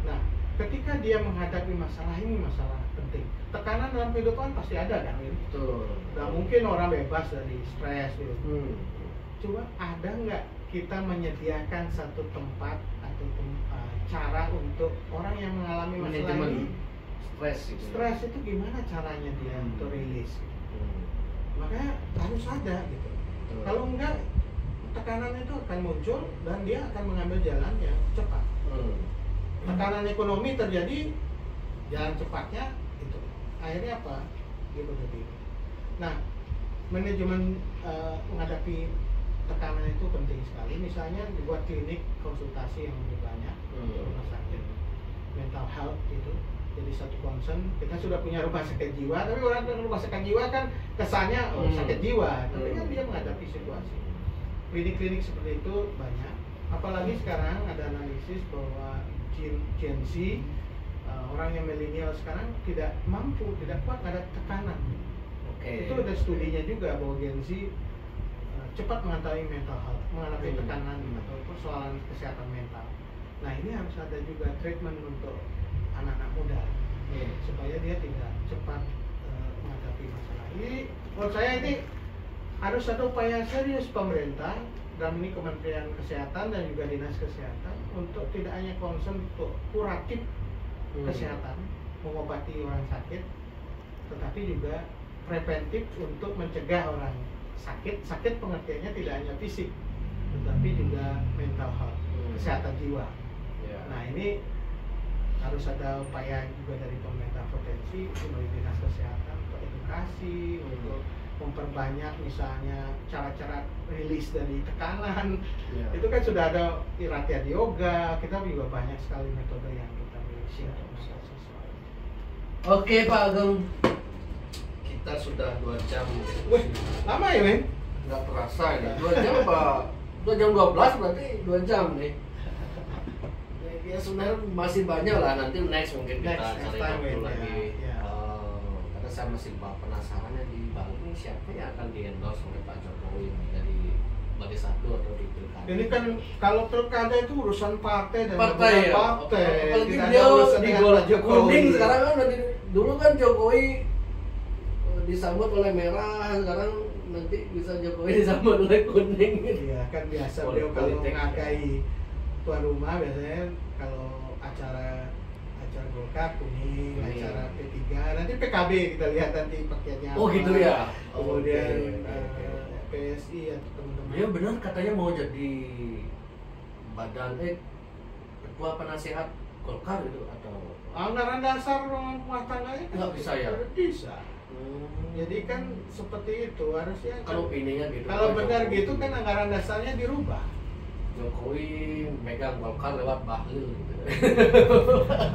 Nah, ketika dia menghadapi masalah ini, masalah penting. Tekanan dalam kehidupan pasti ada kan? Betul. Nggak mungkin orang bebas dari stres gitu. Coba ada nggak kita menyediakan satu tempat atau cara untuk orang yang mengalami masalah ini? Stres itu gimana caranya dia untuk rilis? Makanya harus ada gitu. Kalau enggak, tekanan itu akan muncul dan dia akan mengambil jalan yang cepat. Tekanan ekonomi terjadi, jalan cepatnya itu akhirnya apa? Dia bunuh diri. Nah, manajemen menghadapi tekanan itu penting sekali. Misalnya dibuat klinik konsultasi yang lebih banyak untuk rumah sakit mental health itu jadi satu concern. Kita sudah punya rumah sakit jiwa, tapi orang rumah sakit jiwa kan kesannya sakit jiwa, tapi kan dia menghadapi situasi. klinik-klinik seperti itu banyak. Apalagi sekarang ada analisis bahwa Gen Z, orang yang milenial sekarang tidak mampu, tidak kuat, ada tekanan. Itu ada studinya juga bahwa Gen Z cepat mengalami mental health, mengalami tekanan atau persoalan kesehatan mental. Nah ini harus ada juga treatment untuk anak-anak muda supaya dia tidak cepat menghadapi masalah ini. Menurut saya ini harus ada upaya serius pemerintah, dalam ini Kementerian Kesehatan dan juga Dinas Kesehatan, untuk tidak hanya concern untuk kuratif kesehatan, mengobati orang sakit, tetapi juga preventif untuk mencegah orang sakit. Sakit pengertiannya tidak hanya fisik, tetapi juga mental health, kesehatan jiwa. Nah ini harus ada upaya juga dari pemerintah provinsi melalui Dinas Kesehatan untuk edukasi, untuk memperbanyak misalnya cara-cara rilis dari tekanan. Itu kan sudah ada latihan yoga, kita juga banyak sekali metode yang kita miliki untuk mengatasi soal ini. Oke Pak Agung, kita sudah 2 jam. Wih, lama ya men? Nggak terasa ini, 2 jam apa? 2 jam 12 berarti 2 jam nih. Ya sebenarnya masih banyak lah, nanti next mungkin kita cari waktu lagi. Karena saya masih penasarannya di Bali ini siapa yang akan di-endorse oleh Pak Jokowi dari Bali 1 atau di Pilkada. Ini kan kalau Pilkada itu urusan partai dan partai. Apalagi dia di kuning sekarang kan, dulu kan Jokowi disambut oleh merah, sekarang nanti bisa Jokowi disambut oleh kuning. Iya kan biasa beliau kalau mengakai tuan rumah biasanya kalau acara Golkar kuning, acara P3, nanti PKB kita lihat nanti pakaiannya. Oh gitu ya. Kemudian PSI atau teman-teman. Ya benar katanya mau jadi badan ketua penasehat Golkar itu atau anggaran dasar rumah tangganya nggak bisa ya? Bisa. Jadi kan seperti itu harusnya. Kalau ininya gitu. Kalau benar gitu kan anggaran dasarnya dirubah. Jokowi megang Golkar lewat Bahlil gitu.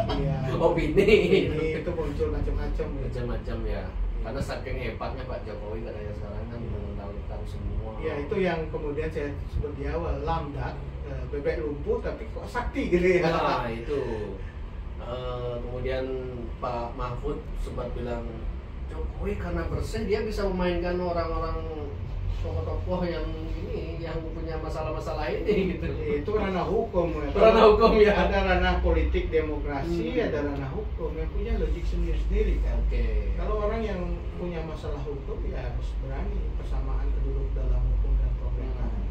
Iya. Opini itu muncul macam-macam ya. Karena saking hebatnya Pak Jokowi katanya sekarang kan mengendalikan semua. Ya itu yang kemudian saya sebut di awal, lamdak, bebek lumpuh tapi kok sakti gitu ya. Nah itu. Kemudian Pak Mahfud sempat bilang Jokowi karena bersih dia bisa memainkan orang-orang tokoh-tokoh yang ini yang punya masalah-masalah ini gitu. Itu ranah hukum ya. Ranah hukum ya. Ada ranah politik demokrasi, ada ranah hukum yang punya logik sendiri-sendiri kan. Kalau orang yang punya masalah hukum ya harus berani persamaan keduduk dalam hukum dan pemerintahan.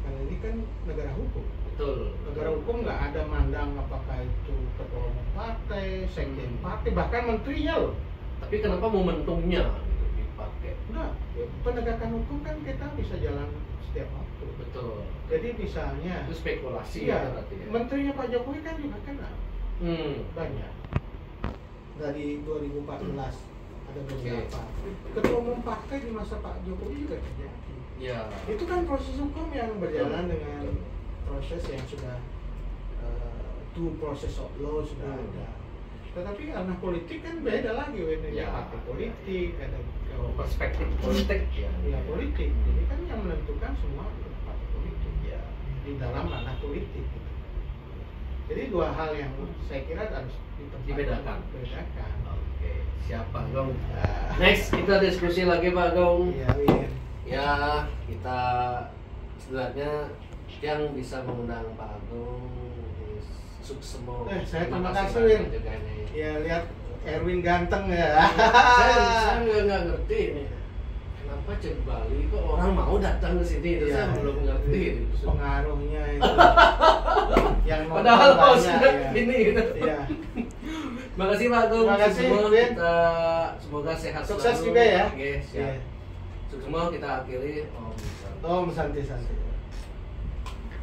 Karena ini kan negara hukum. Betul. Negara hukum nggak ada mandang apakah itu ketua umum partai, sekjen partai, bahkan menterinya loh. Tapi kenapa momentumnya gitu dipakai? Nah, penegakan hukum kan kita bisa jalan setiap waktu. Betul. Jadi misalnya itu spekulasi ya, berarti ya. menterinya Pak Jokowi kan juga kena banyak. Dari 2014 ada beberapa. Ketua umum partai di masa Pak Jokowi juga terjadi. Ya. Itu kan proses hukum yang berjalan dengan proses yang sudah due process of law sudah ada. Tetapi karena politik kan beda lagi, ya, partai politik, ada perspektif politik ya politik. Jadi kan yang menentukan semua partai politik ya di dalam ranah politik. Gitu. Jadi dua hal yang saya kira harus dibedakan. Oke. Siapa Gong? Next kita diskusi lagi Pak Gong. Iya, Win. Ya kita sebenarnya yang bisa mengundang Pak Agung Suksemo. Saya terima kasih Win. Ya lihat Erwin ganteng ya. Saya nggak ngerti ini. Kenapa Cek Bali kok orang mau datang ke sini? Itu saya belum ngerti. Pengaruhnya itu. Yang padahal sudah gini gitu. Iya. Makasih Pak Agung. Terima kasih Win. Semoga sehat sukses selalu. juga ya. Oke, siap. Suksemo kita akhiri. Om santai.